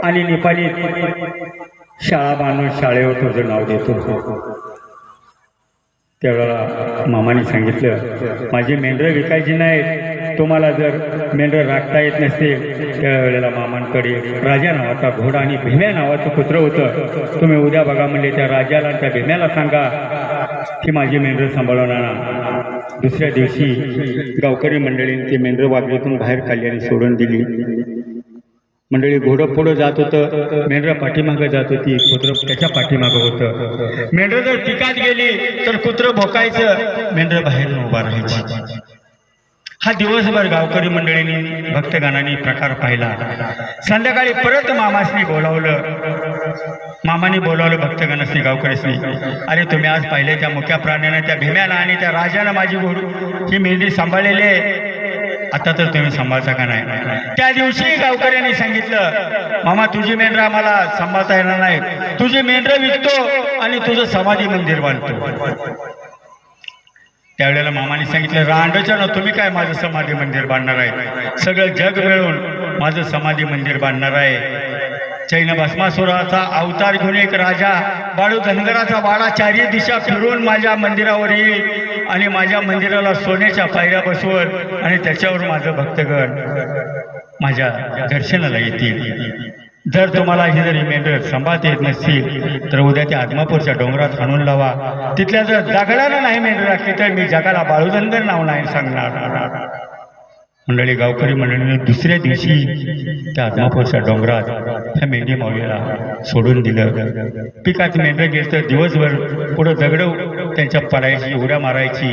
आणि निपाणी शाळा बांधून शाळेवर तुझं नाव देतो. त्यावेळेला मामाने सांगितलं, माझी मेंढरं विकायची नाही, तुम्हाला जर मेंढरं राखता येत नसते. त्यावेळेला मामांकडे राजा नावाचा घोडा आणि भीम्या नावाचं कुत्रं होतं. तुम्ही उद्या बघा म्हणले त्या राजाला त्या भीम्याला सांगा की माझी मेंढरं सांभाळवणार. दुसऱ्या दिवशी गावकरी मंडळींनी ती मेंढरं वाघळीतून बाहेर काढली आणि सोडून दिली. मंडळी घोडं पुढं जात होतं, मेंढरं पाठीमागं जात होती, कुत्रं त्याच्या पाठीमागं होतं. मेंढरं जर पिकात गेली तर कुत्रं भोकायचं, मेंढरं बाहेर उभा राहायची. हा दिवसभर गावकरी मंडळींनी भक्तगणांनी प्रकार पाहिला. संध्याकाळी परत मामासनी बोलावलं. मामाने बोलावलं भक्तगणासनी, गावकरीसनी, अरे तुम्ही आज पाहिले त्या मुक्या प्राण्यानं त्या भीम्याला आणि त्या राजानं माझी ही मेंढी सांभाळलेली आहे, आता तर तुम्ही सांभाळता का नाही? त्या दिवशी गावकऱ्यांनी सांगितलं, मामा तुझी मेंढरं आम्हाला सांभाळता येणार नाही, तुझी मेंढरं विकतो आणि तुझं समाधी मंदिर बांधतो. त्यावेळेला मामाने सांगितलं, रांडच्या तुम्ही काय माझं समाधी मंदिर बांधणार आहे? सगळं जग मिळून माझं समाधी मंदिर बांधणार आहे. चैन भस्मासुराचा अवतार घेऊन एक राजा बाळू धनगराचा बाळा चारी दिशा फिरून माझ्या मंदिरावर येईल आणि माझ्या मंदिराला सोन्याच्या पायऱ्या बसवत आणि त्याच्यावर माझं भक्तगण माझ्या दर्शनाला येतील. जर तुम्हाला ही जर मेंढर सांभाळता येत नसतील तर उद्या त्या आदमापूरच्या डोंगरात हाणून लावा. तिथल्या जर दगडाला नाही मेंढर राखली तर मी जगाला बाळू धनगर नाव नाही सांगणार. मंडळी, गावकरी मंडळीने दुसऱ्या दिवशी त्या आदमापूरच्या डोंगरात त्या मेंढी माऊलीला सोडून दिलं. पिकात मेंढर गेलं तर दिवसभर पुढं दगड त्यांच्या पडायची, उड्या मारायची.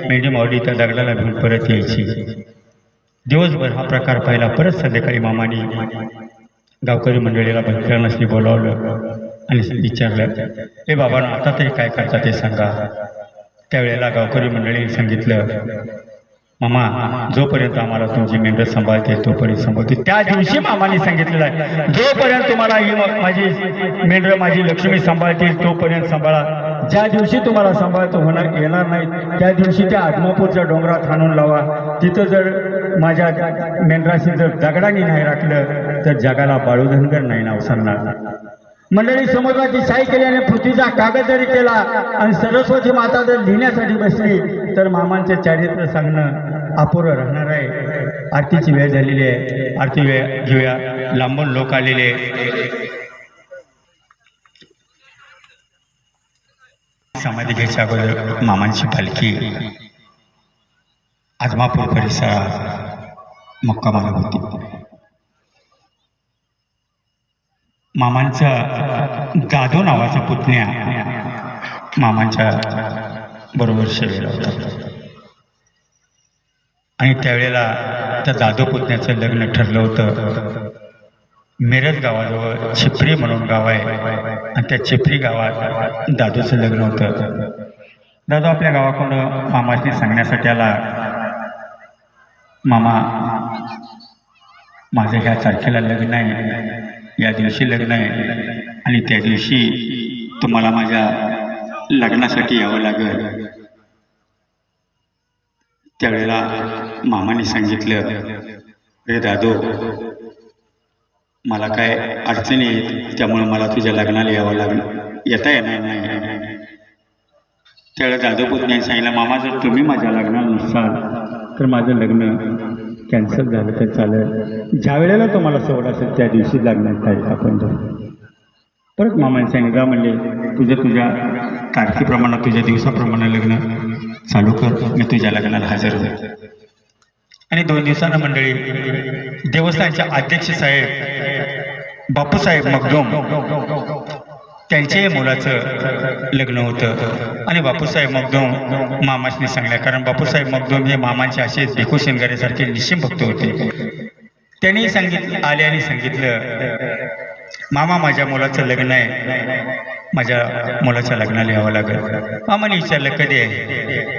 मेंढी माऊली त्या दगडाला घेऊन परत यायची. दिवसभर हा प्रकार पाहिला. परत संध्याकाळी मामानी गावकरी मंडळीला भक्तांनाशी बोलावलं आणि विचारलं, हे बाबांनो, आता तरी काय करता ते सांगा. त्यावेळेला गावकरी मंडळीने सांगितलं, मामा, जोपर्यंत आम्हाला तुमची मेंढर सांभाळते तोपर्यंत सांभाळते. त्या दिवशी मामाने सांगितलेलं आहे, जोपर्यंत तुम्हाला ही माझी मेंढर माझी लक्ष्मी सांभाळतील तोपर्यंत सांभाळा. ज्या दिवशी तुम्हाला सांभाळतो येणार नाही त्या दिवशी त्या आदमापूरच्या डोंगरात हाणून लावा. तिथं जर माझ्या मेंढराशी जर दगडाने नाही राखलं तर जगाला बाळू धनगर नाही नाव सांगणार. मंडळी, समुद्राची साई केल्याने पृथ्वीचा कागद जरी केला आणि सरस्वती माता जर लिहिण्यासाठी बसली तर मामांचे चारित्र्य सांगणं अपुरं राहणार आहे. आरतीची वेळ झालेली आहे. आरती वेळ घेऊया. लांबून लोक आलेले. समाधी घ्यायच्या अगोदर मामांची पालखी आदमापूर परिसरात मुक्कामाला होती. मामांचा दादू नावाचा पुतण्या मामांच्या बरोबर सेवेला होता आणि त्यावेळेला त्या दादू पुतण्याचं लग्न ठरलं होतं. मिरज गावाजवळ चिपरी म्हणून गाव आहे आणि त्या चिपरी गावात दादूचं लग्न होतं. दादू आपल्या गावाकडून मामाशी सांगण्यासाठी आला, मामा, माझं ह्या तारखेला लग्न आहे, या दिवशी लग्न आहे आणि त्या दिवशी तुम्हाला माझ्या लग्नासाठी यावं लागेल. त्यावेळेला मामाने सांगितलं, रे दादू, मला काय अडचणी आहेत, त्यामुळे मला तुझ्या लग्नाला यावं येता येणार नाही. त्यावेळेला दादू पुतण्याने सांगितलं, मामा, जर तुम्ही माझ्या लग्नाला नसाल तर माझं लग्न कॅन्सल झालं तर चालेल. ज्या वेळेला तुम्हाला सवड असेल त्या दिवशी लग्नात तारीख आपण जाऊ. परत मामाने सांगितलं, म्हणले, तुझ्या तारखेप्रमाणे तुझ्या दिवसाप्रमाणे लग्न चालू कर, मी तुझ्या लग्नाला हजर होईल. आणि 2 दिवसांना मंडळी देवस्थानचे अध्यक्ष साहेब बापूसाहेब मगदूम त्यांचे मुलाचं लग्न होतं आणि बापूसाहेब मगदूम मामाशने सांगल्या, कारण बापूसाहेब मगदूम हे मामांचे असेच भिकू शिंगारेसारखे निश्चिम भक्त होते. त्यांनी आले आणि सांगितलं, मामा, माझ्या मुलाचं लग्न आहे, माझ्या मुलाच्या लग्नाला यावं लागेल. मामाने विचारलं, कधी आहे?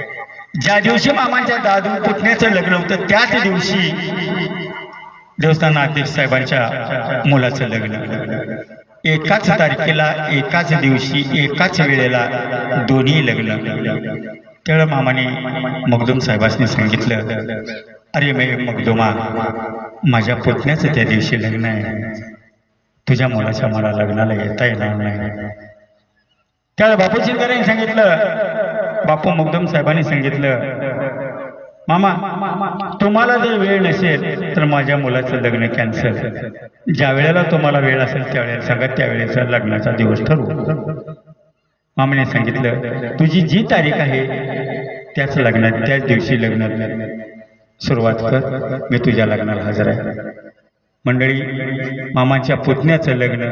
ज्या दिवशी मामांच्या दादू पुतण्याचं लग्न होतं त्याच दिवशी देवस्थान अध्यक्ष साहेबांच्या मुलाचं लग्न. एकाच तारखेला, एकाच दिवशी, एकाच वेळेला दोन्ही लग्न. त्यावेळेला मामाने मगदूम साहेबांनी सांगितलं, अरे मगदुमा, माझ्या पुतण्याचं त्या दिवशी लग्न आहे, तुझ्या मुलाच्या मला लग्नाला येता येणार नाही. त्यावेळेला बापू शिंगारेंनी सांगितलं, बापू मगदूम साहेबांनी सांगितलं, मामा, तुम्हाला जर वेळ नसेल तर माझ्या मुलाचं लग्न कॅन्सल. ज्या वेळेला तुम्हाला वेळ असेल त्यावेळेला सांगा, त्यावेळेचा लग्नाचा दिवस ठरवू. मामाने सांगितलं, तुझी जी तारीख आहे त्याच लग्नात, त्याच दिवशी लग्न सुरुवात कर, मी तुझ्या लग्नाला हजर आहे. मंडळी, मामांच्या पुतण्याचं लग्न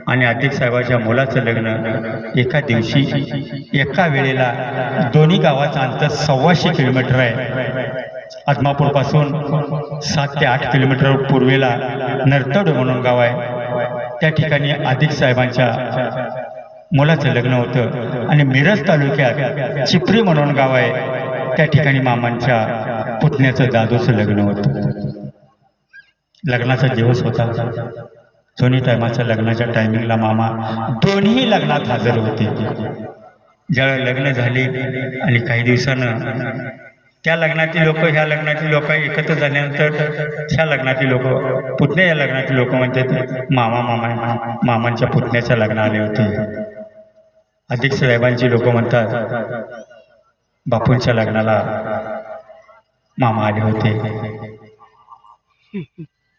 आणि अध्यक्ष साहेबाच्या मुलाचं लग्न एका दिवशी, एका वेळेला. दोन्ही गावाचं अंतर 125 किलोमीटर आहे. आदमापूरपासून 7 ते 8 किलोमीटर पूर्वेला नरतड म्हणून गाव आहे. त्या ठिकाणी अध्यक्ष साहेबांच्या मुलाचं लग्न होतं आणि मिरज तालुक्यात चिपरी म्हणून गाव आहे, त्या ठिकाणी मामांच्या पुतण्याचं दादूचं लग्न होतं. लग्नाचा दिवस होता. दोन्ही टायमाच्या लग्नाच्या टायमिंगला मामा दोन्ही लग्नात हजर होते. ज्यावेळेला लग्न झाले आणि काही दिवसानं त्या लग्नातील लोक, ह्या लग्नातील लोक एकत्र झाल्यानंतर ह्या लग्नातील लोक, पुतण्या या लग्नातील लोक म्हणतात, मामांच्या पुतण्याच्या लग्न आले होते. अध्यक्ष साहेबांची लोक म्हणतात बापूंच्या लग्नाला मामा आले होते.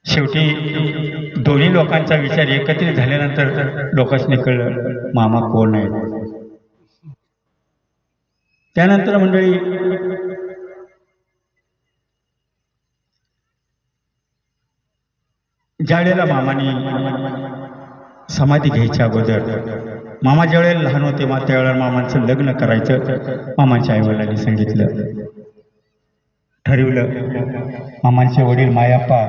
शेवटी दोन्ही लोकांचा विचार एकत्रित झाल्यानंतर लोकांनी कळलं मामा कोण आहे. त्यानंतर मंडळी ज्यावेळेला मामाने समाधी घ्यायच्या अगोदर मामा ज्यावेळेला लहान होते त्यावेळेला मामांचं लग्न करायचं मामांच्या आईवडिलांनी सांगितलं, ठरवलं. मामांचे वडील मायाप्पा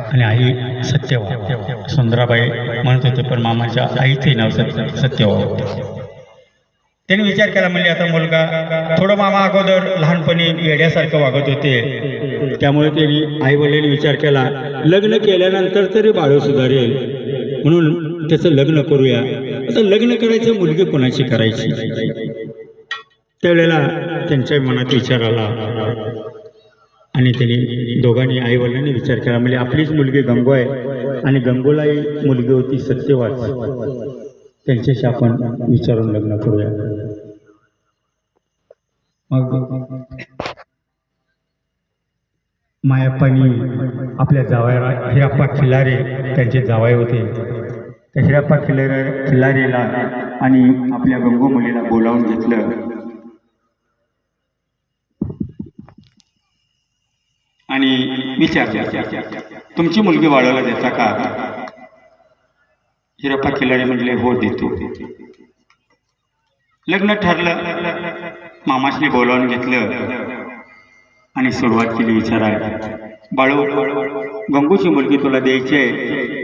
आणि आई सत्यवा, सुंदराबाई म्हणत होते पण मामाच्या आईचे नाव सत्यवा होते. त्यांनी विचार केला म्हणजे आता मुलगा थोडं मामा अगोदर लहानपणी वेड्यासारखं वागत होते, त्यामुळे त्यांनी आईवडिलांनी विचार केला लग्न केल्यानंतर तरी बाळ सुधारेल म्हणून त्याचं लग्न करूया. आता लग्न करायचं मुलगी कोणाची करायची. त्यावेळेला त्यांच्या मनात विचार आला आणि त्यांनी दोघांनी आईवडिलांनी विचार केला म्हणजे आपलीच मुलगी गंगू आहे आणि गंगूलाही मुलगी होती सत्यवाच, त्यांच्याशी आपण विचारून लग्न करूया. मग मायाप्पांनी आपल्या जावयाला हिराप्पा खिल्लारे त्यांचे जावई होते, त्या हिराप्पा खिल्लारेला आणि आपल्या गंगू मुलीला बोलावून घेतलं आणि विचारलं तुमची मुलगी वाढवला देता का. हिराप्पा खिल्लारे म्हटले हो देतो. लग्न ठरलं, मामाशने बोलावून घेतलं आणि सुरुवात केली विचारायला. बाळू गंगूची मुलगी तुला द्यायची आहे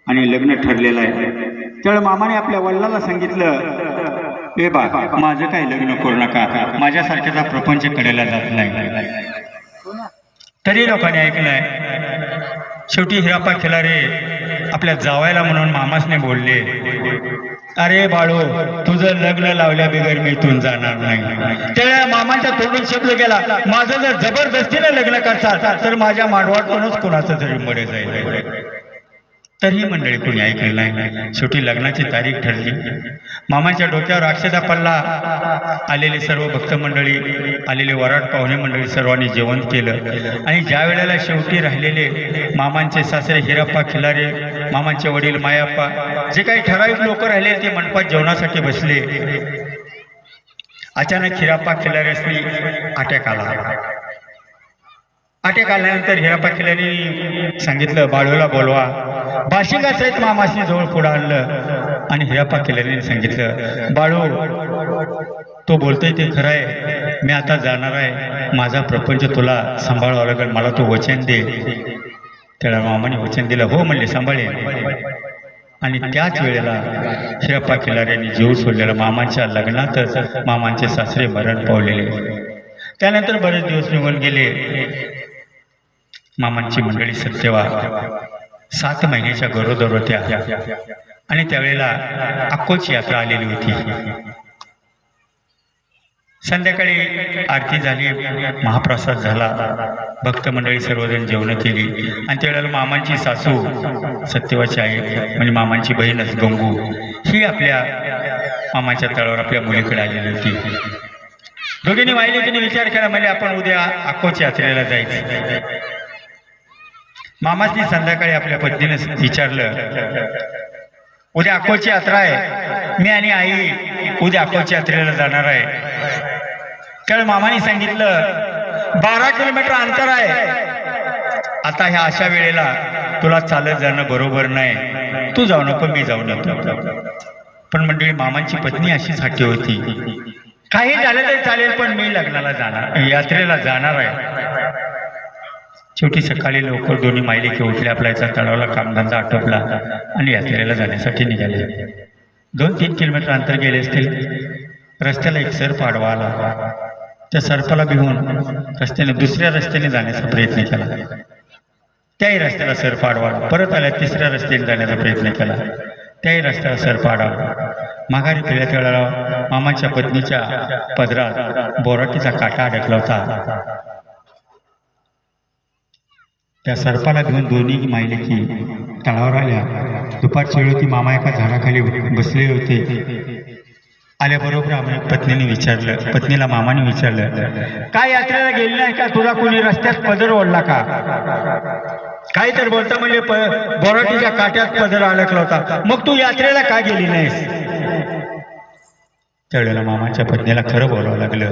आणि लग्न ठरलेलं आहे. त्यावेळेला मामाने आपल्या वडिलाला सांगितलं ए बा माझं काही लग्न करू नका, माझ्यासारख्याचा प्रपंच कडेला जात नाही. तरी लोकांनी ऐकलंय. शेवटी हिराप्पा खिल्लारे आपल्या जावायला म्हणून मामासने बोलले अरे बाळू तुझं लग्न लावल्या बिगर मी इथून जाणार नाही. त्यावेळेला मामांच्या तोंडून शब्द गेला माझं जर जबरदस्तीने लग्न करतात तर माझ्या मांडवातूनच कोणाचं तरी मरे जाईल. तरीही मंडळी कोणी ऐकलं नाही. शेवटी लग्नाची तारीख ठरली. मामांच्या डोक्यावर अक्षता पल्ला. आलेले सर्व भक्त मंडळी, आलेले वराड पाहुणे मंडळी सर्वांनी जेवण केलं आणि ज्या वेळेला शेवटी राहिलेले मामांचे सासरे हिराप्पा खिल्लारे, मामांचे वडील मायाप्पा, जे काही ठराविक लोक राहिले ते मंडपात जेवणासाठी बसले. अचानक हिराप्पा खिल्लारेसनी अटॅक आला. अटॅक आल्यानंतर हिराप्पा खिल्लारेंनी सांगितलं बाळूला बोलवा. बाशिंगासहित मामासनी जवळ पुढं आणलं आणि हिराप्पा खिल्लारेंनी सांगितलं बाळू तो बोलतोय ते खरं आहे, मी आता जाणार आहे, माझा प्रपंच तुला सांभाळावं लागेल, मला तू वचन दे. त्याला मामाने वचन दिलं हो म्हणले सांभाळेल. आणि त्याच वेळेला हिराप्पा खिल्लारेंनी जीव सोडलेला. मामांच्या लग्नातच मामांचे सासरे मरण पावलेले. त्यानंतर बरेच दिवस निघून गेले. मामांची मंडळी सत्यवा 7 महिन्याच्या गरोदर होत्या आणि त्यावेळेला अक्कोची यात्रा आलेली होती. संध्याकाळी आरती झाली, महाप्रसाद झाला, भक्त मंडळी सर्वजण जेवण केली आणि त्यावेळेला मामांची सासू सत्यवाची आई म्हणजे मामांची बहीणच गंगू ही आपल्या मामाच्या तळावर आपल्या मुलीकडे आलेली होती. दोघींनी माहितीने विचार केला म्हणजे आपण उद्या अक्कोच्या यात्रेला जायचं. मामासनी संध्याकाळी आपल्या पत्नीने विचारलं उद्या अक्कोची यात्रा आहे, मी आणि आई उद्या अक्कोच्या यात्रेला जाणार आहे. त्यावेळी मामाने सांगितलं 12 किलोमीटर अंतर आहे, आता ह्या अशा वेळेला तुला चालत जाणं बरोबर नाही, तू जाऊ नको मी जाऊ नको. पण मंडळी मामांची पत्नी अशीच हट्टी होती, काही झालं तरी चालेल पण मी लग्नाला जाणार, यात्रेला जाणार आहे. शेवटी सकाळी लवकर दोन्ही मायलेकी उठले, आपल्या तळावला कामधंदा आटोपला आणि यात्रेला जाण्यासाठी निघाले. 2-3 किलोमीटर अंतर गेले असतील. रस्त्याला एक सर्प आडवा आला. त्या सर्पाला भिवून रस्त्याने दुसऱ्या रस्त्याने जाण्याचा प्रयत्न केला. त्याही रस्त्याला सर्प आडवा आला. परत आल्या 3ऱ्या रस्त्याने जाण्याचा प्रयत्न केला. त्याही रस्त्याला सर्प आडवा. माघारी फिरल्या वेळेला मामाच्या पत्नीच्या पदरात बोराटीचा काटा अडकला होता. त्या सर्पाला घेऊन दोन्ही मायलेकी तळावर आल्या. दुपारची वेळ होती. मामा एका झाडाखाली बसले होते. आल्याबरोबर आम्ही पत्नीने विचारलं, पत्नीला मामाने विचारलं, काय यात्रेला गेली नाही का? तुला कोणी रस्त्यात पदर ओढला का? काय तर बोलता म्हणजे बोराटीच्या काट्यात पदर अडकला होता, मग तू यात्रेला का गेली नाहीस? त्यावेळेला मामाच्या पत्नीला खरं बोलावं लागलं.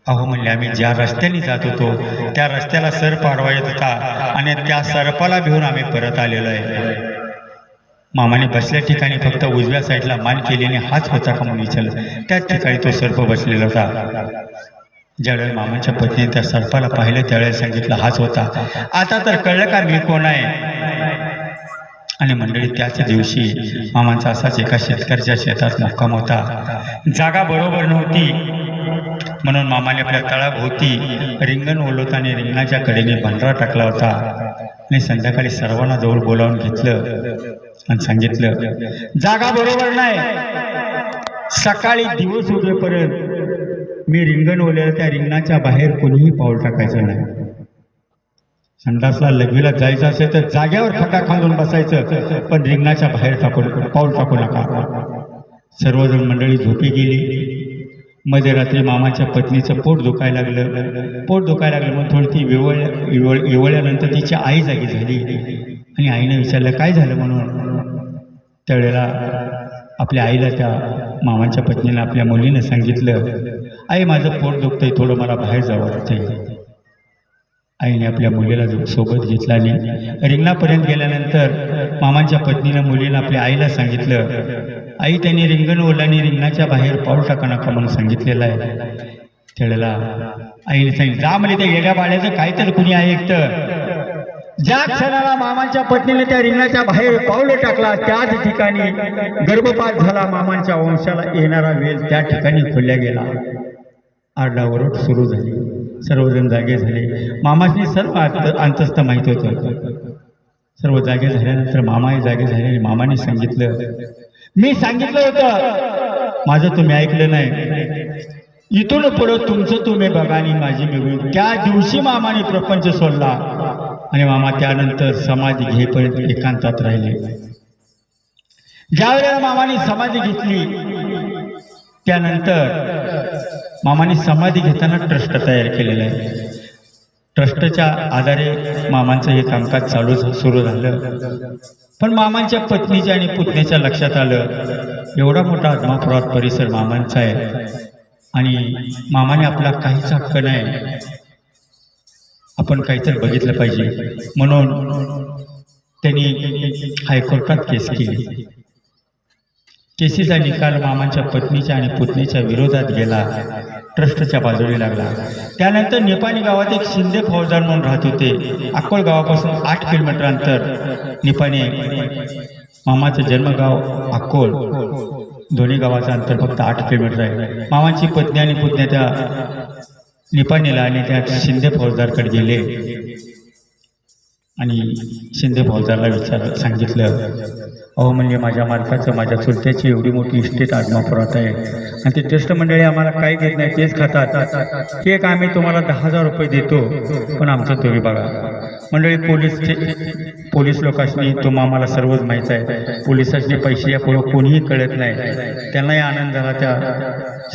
अहो म्हणले, आम्ही ज्या रस्त्याने जात होतो त्या रस्त्याला सर्प आडवा येत होता आणि त्या सर्पाला भिवून आम्ही परत आलेलो आहे. मामाने बसल्या ठिकाणी फक्त उजव्या साईडला मान केल्याने हाच होता का म्हणून विचारलं. त्याच ठिकाणी तो सर्प बसलेला होता. ज्यावेळेला मामाच्या पत्नीने त्या सर्पाला पाहिलं त्यावेळेला सांगितलं हाच होता. आता तर कळलं का मी कोण आहे? आणि मंडळी, त्याच दिवशी मामांचा असाच एका शेतकऱ्याच्या शेतात मुक्काम होता. जागा बरोबर नव्हती म्हणून मामाने आपल्या तळाभोवती रिंगण ओलवताना रिंगणाच्या कडेने भंडारा टाकला होता आणि संध्याकाळी सर्वांना जवळ बोलावून घेतलं आणि सांगितलं, जागा बरोबर नाही, सकाळी दिवस उजेपर्यंत मी रिंगण ओलेलं त्या रिंगणाच्या बाहेर कोणीही पाऊल टाकायचं नाही. संडासला लघवीला जायचं असेल तर जाग्यावर खड्डा खांदून बसायचं, पण रिंगणाच्या बाहेर पाऊल टाकू नका. सर्वजण मंडळी झोपी गेली. मध्यरात्री मामाच्या पत्नीचं पोट दुखायला लागलं. मग थोडी ती विवळल्यानंतर तिची आई जागी झाली आणि आईने विचारलं काय झालं म्हणून. त्यावेळेला आपल्या आईला त्या मामाच्या पत्नीला आपल्या मुलीनं सांगितलं, आई माझं पोट दुखतंय, थोडं मला बाहेर जावं वाटतंय. आईने आपल्या मुलीला सोबत घेतला आणि रिंगणापर्यंत गेल्यानंतर मामाच्या पत्नीनं मुलीला आपल्या आईला सांगितलं, आई त्यांनी रिंगण ओढलं आणि रिंगणाच्या बाहेर पाऊल टाका नका म्हणून सांगितलेलं आहे. त्यावेळेला आईने सांगितलं, जा म्हणजे त्या येड्या बाळ्याचं काहीतरी कुणी ऐकतं. ज्या क्षणाला मामाच्या पत्नीने त्या रिंगणाच्या बाहेर पाऊल टाकला त्याच ठिकाणी गर्भपात झाला. मामांच्या वंशाला येणारा वेल त्या ठिकाणी खोलल्या गेला. आरडाओरड सुरू झाली. सर्वजण जागे झाले. मामाची सर्व अंतस्थ माहिती होतं. सर्व जागे झाल्यानंतर मामाही जागे झाले आणि मामाने सांगितलं, मी सांगितलं होतं, माझं तुम्ही ऐकलं नाही. इथून पुढं तुमचं तुम्ही बघा आणि माझी मी. त्या दिवशी मामाने प्रपंच सोडला आणि मामा त्यानंतर समाधी घेईपर्यंत एकांतात राहिले. ज्यावेळेला मामाने समाधी घेतली त्यानंतर मामाने समाधी घेताना ट्रस्ट तयार केलेलं आहे. ट्रस्टच्या आधारे मामांचं हे कामकाज सुरू झालं. पण मामांच्या पत्नीच्या आणि पुतण्याच्या लक्षात आलं, एवढा मोठा आदमापुरात परिसर मामांचा आहे आणि मामाने आपला काहीच हक्क नाही, आपण काहीतरी बघितलं पाहिजे. म्हणून त्यांनी हायकोर्टात केस केली. केसीचा निकाल मामांच्या पत्नीच्या आणि पुतणीच्या विरोधात गेला, ट्रस्टच्या बाजूने लागला. त्यानंतर निपाणी गावात एक शिंदे फौजदार म्हणून राहत होते. अक्कोळ गावापासून 8 किलोमीटर अंतर निपाणी. मामाचं जन्मगाव अक्कोळ, दोन्ही गावाचं अंतर फक्त 8 किलोमीटर आहे. मामाची पत्नी आणि पुतण्या त्या निपाणीला आणि त्या शिंदे फौजदारकडे गेले आणि शिंदे फौजदारला सांगितलं, अहो म्हणजे माझ्या मालकाचं, माझ्या चुलत्याची एवढी मोठी इस्टेट आदमापुरात आहे आणि ते ट्रस्ट मंडळी आम्हाला काही देत नाही, तेच खातात. एक आम्ही तुम्हाला 10,000 रुपये देतो, पण आमचं तुम्ही बघा. मंडळी, पोलीस लोकांनी तुम्हाला आम्हाला सर्वच माहीत आहे, पोलिसांनी पैसे यापुढं कोणीही कळत नाही. त्यांनाही आनंद झाला त्या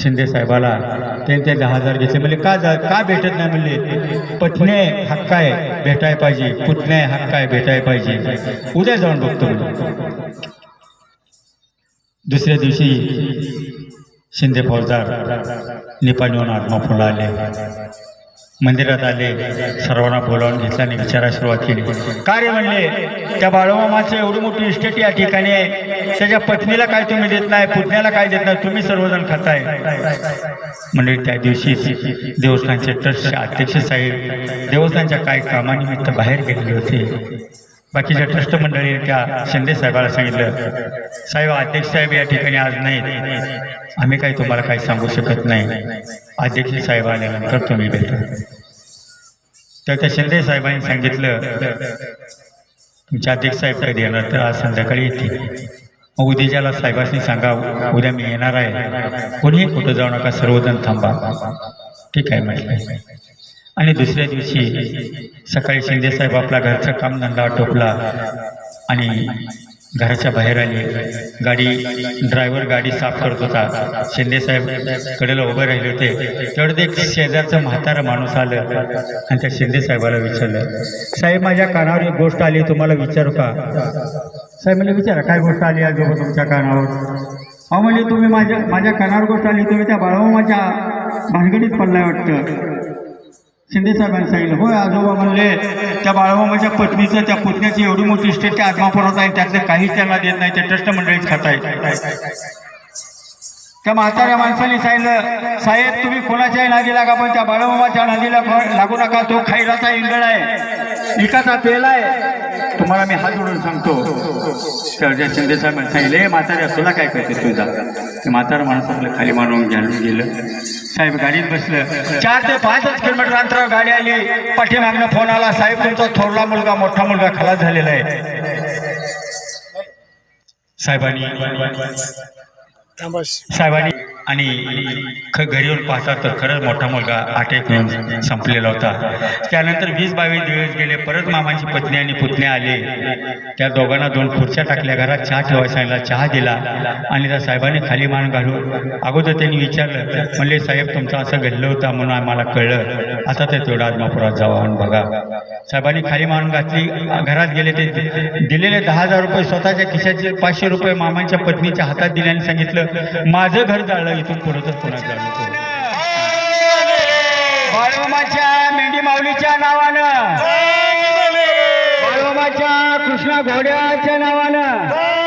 शिंदे साहेबाला. त्यांनी ते 10,000 घेतले. म्हणजे का भेटत नाही म्हणले, पत्नी हक्क आहे भेटाय पाहिजे, पुतण्या हक्क आहे भेटाय पाहिजे, उद्या जाऊन बघतो म्हणजे. दुसऱ्या दिवशी शिंदे फौजदार निपाणीहून आदमापूरला आले. मंदिरात आले, सर्वांना बोलावून घेतला आणि विचारायला सुरुवात केली. का रे म्हणले, त्या बाळूमामाचं एवढी मोठी इस्टेट या ठिकाणी आहे, त्याच्या पत्नीला काय तुम्ही देत नाही, पुतण्याला काय देत नाही, तुम्ही सर्वजण खाताय. म्हणजे त्या दिवशी देवस्थानचे ट्रस्टचे अध्यक्ष साहेब देवस्थानच्या काही कामानिमित्त बाहेर गेलेले होते. बाकीच्या ट्रस्ट मंडळी त्या शिंदे साहेबाला सांगितलं, साहेब अध्यक्ष साहेब या ठिकाणी आज नाहीत, आम्ही काही तुम्हाला काही सांगू शकत नाही, अध्यक्ष साहेब आल्यानंतर तुम्ही भेटा. तर त्या शिंदे साहेबांनी सांगितलं, तुमचे अध्यक्ष साहेब कधी येणार, तर आज संध्याकाळी येतील. मग उद्याच्याला साहेबांनी सांगा उद्या मी येणार आहे, कोणीही कुठं जाऊ नका, सर्वजण थांबा. ठीक आहे म्हटलं. आणि दुसऱ्या दिवशी सकाळी शिंदेसाहेब आपला घरचं कामधंदा आटोपला आणि घराच्या बाहेर आली. ड्रायव्हर गाडी साफ करत होता. शिंदेसाहेब कडेला उभे राहिले होते. तेवढं एक शेजारचं म्हातारा माणूस आलं आणि त्या शिंदेसाहेबाला विचारलं, साहेब माझ्या कानावर एक गोष्ट आली, तुम्हाला विचारू का? साहेब म्हणजे विचारा, काय गोष्ट आली आजोबा तुमच्या कानावर? अहो म्हणजे तुम्ही माझ्या कानावर गोष्ट आली, तुम्ही त्या बाळमामाच्या भानगडीत पडलाय वाटतं. शिंदेसाहेबांनी सांगितलं, होय आजोबा म्हणले त्या बाळमामाच्या पत्नीचं त्या पुतण्याची एवढी मोठी इस्टेट त्या आत्मापुरात आहे, त्यातलं काहीच त्यांना देत नाही, ते ट्रस्ट मंडळीच खात आहे. त्या म्हाताऱ्या माणसाने सांगितलं, साहेब तुम्ही कोणाच्याही नादी लागा पण त्या बाळमामाच्या नादीला लागू नका, तो खैराचा इंगळ आहे, इकाचा तेल आहे, तुम्हाला मी हात जोडून सांगतो. त्या शिंदेसाहेबांनी सांगितले, म्हाताऱ्या तुला काय करते तुझा? ते म्हातारा माणूस आपलं खाली मानून घालून गेलं. साहेब गाडीत बसलं. 4 ते 5 किलोमीटर अंतरावर गाडी आली. पाठीमागनं फोन आला, साहेब तुमचा थोरला मुलगा मोठा मुलगा खलास झालेला आहे. साहेबांनी आणि घरी येऊन पाहता तर खरंच मोठा मुलगा अटॅक येऊन संपलेला होता. त्यानंतर 20-22 दिवस गेले. परत मामाची पत्नी आणि पुतण्या आले. त्या दोघांना 2 खुर्च्या टाकल्या, घरात चहा ठेवायला सांगितला, चहा दिला आणि त्या साहेबांनी खाली मान घालून अगोदर त्यांनी विचारलं, म्हणले साहेब तुमचं असं घडलं होतं म्हणून आम्हाला कळलं, आता ते तेवढं आदमापुरात जावं आणि बघा. साहेबांनी खाली मान घातली, घरात गेले. ते दिलेले 10,000 रुपये स्वतःच्या खिशाचे 500 रुपये मामांच्या पत्नीच्या हातात दिले आणि सांगितलं, माझं घर जाळलं, इथून पुढं तर पुन्हा जाऊ नको. बाळमामाच्या मेंढी माऊलीच्या नावानं, बाळमामाच्या कृष्णा घोड्याच्या नावानं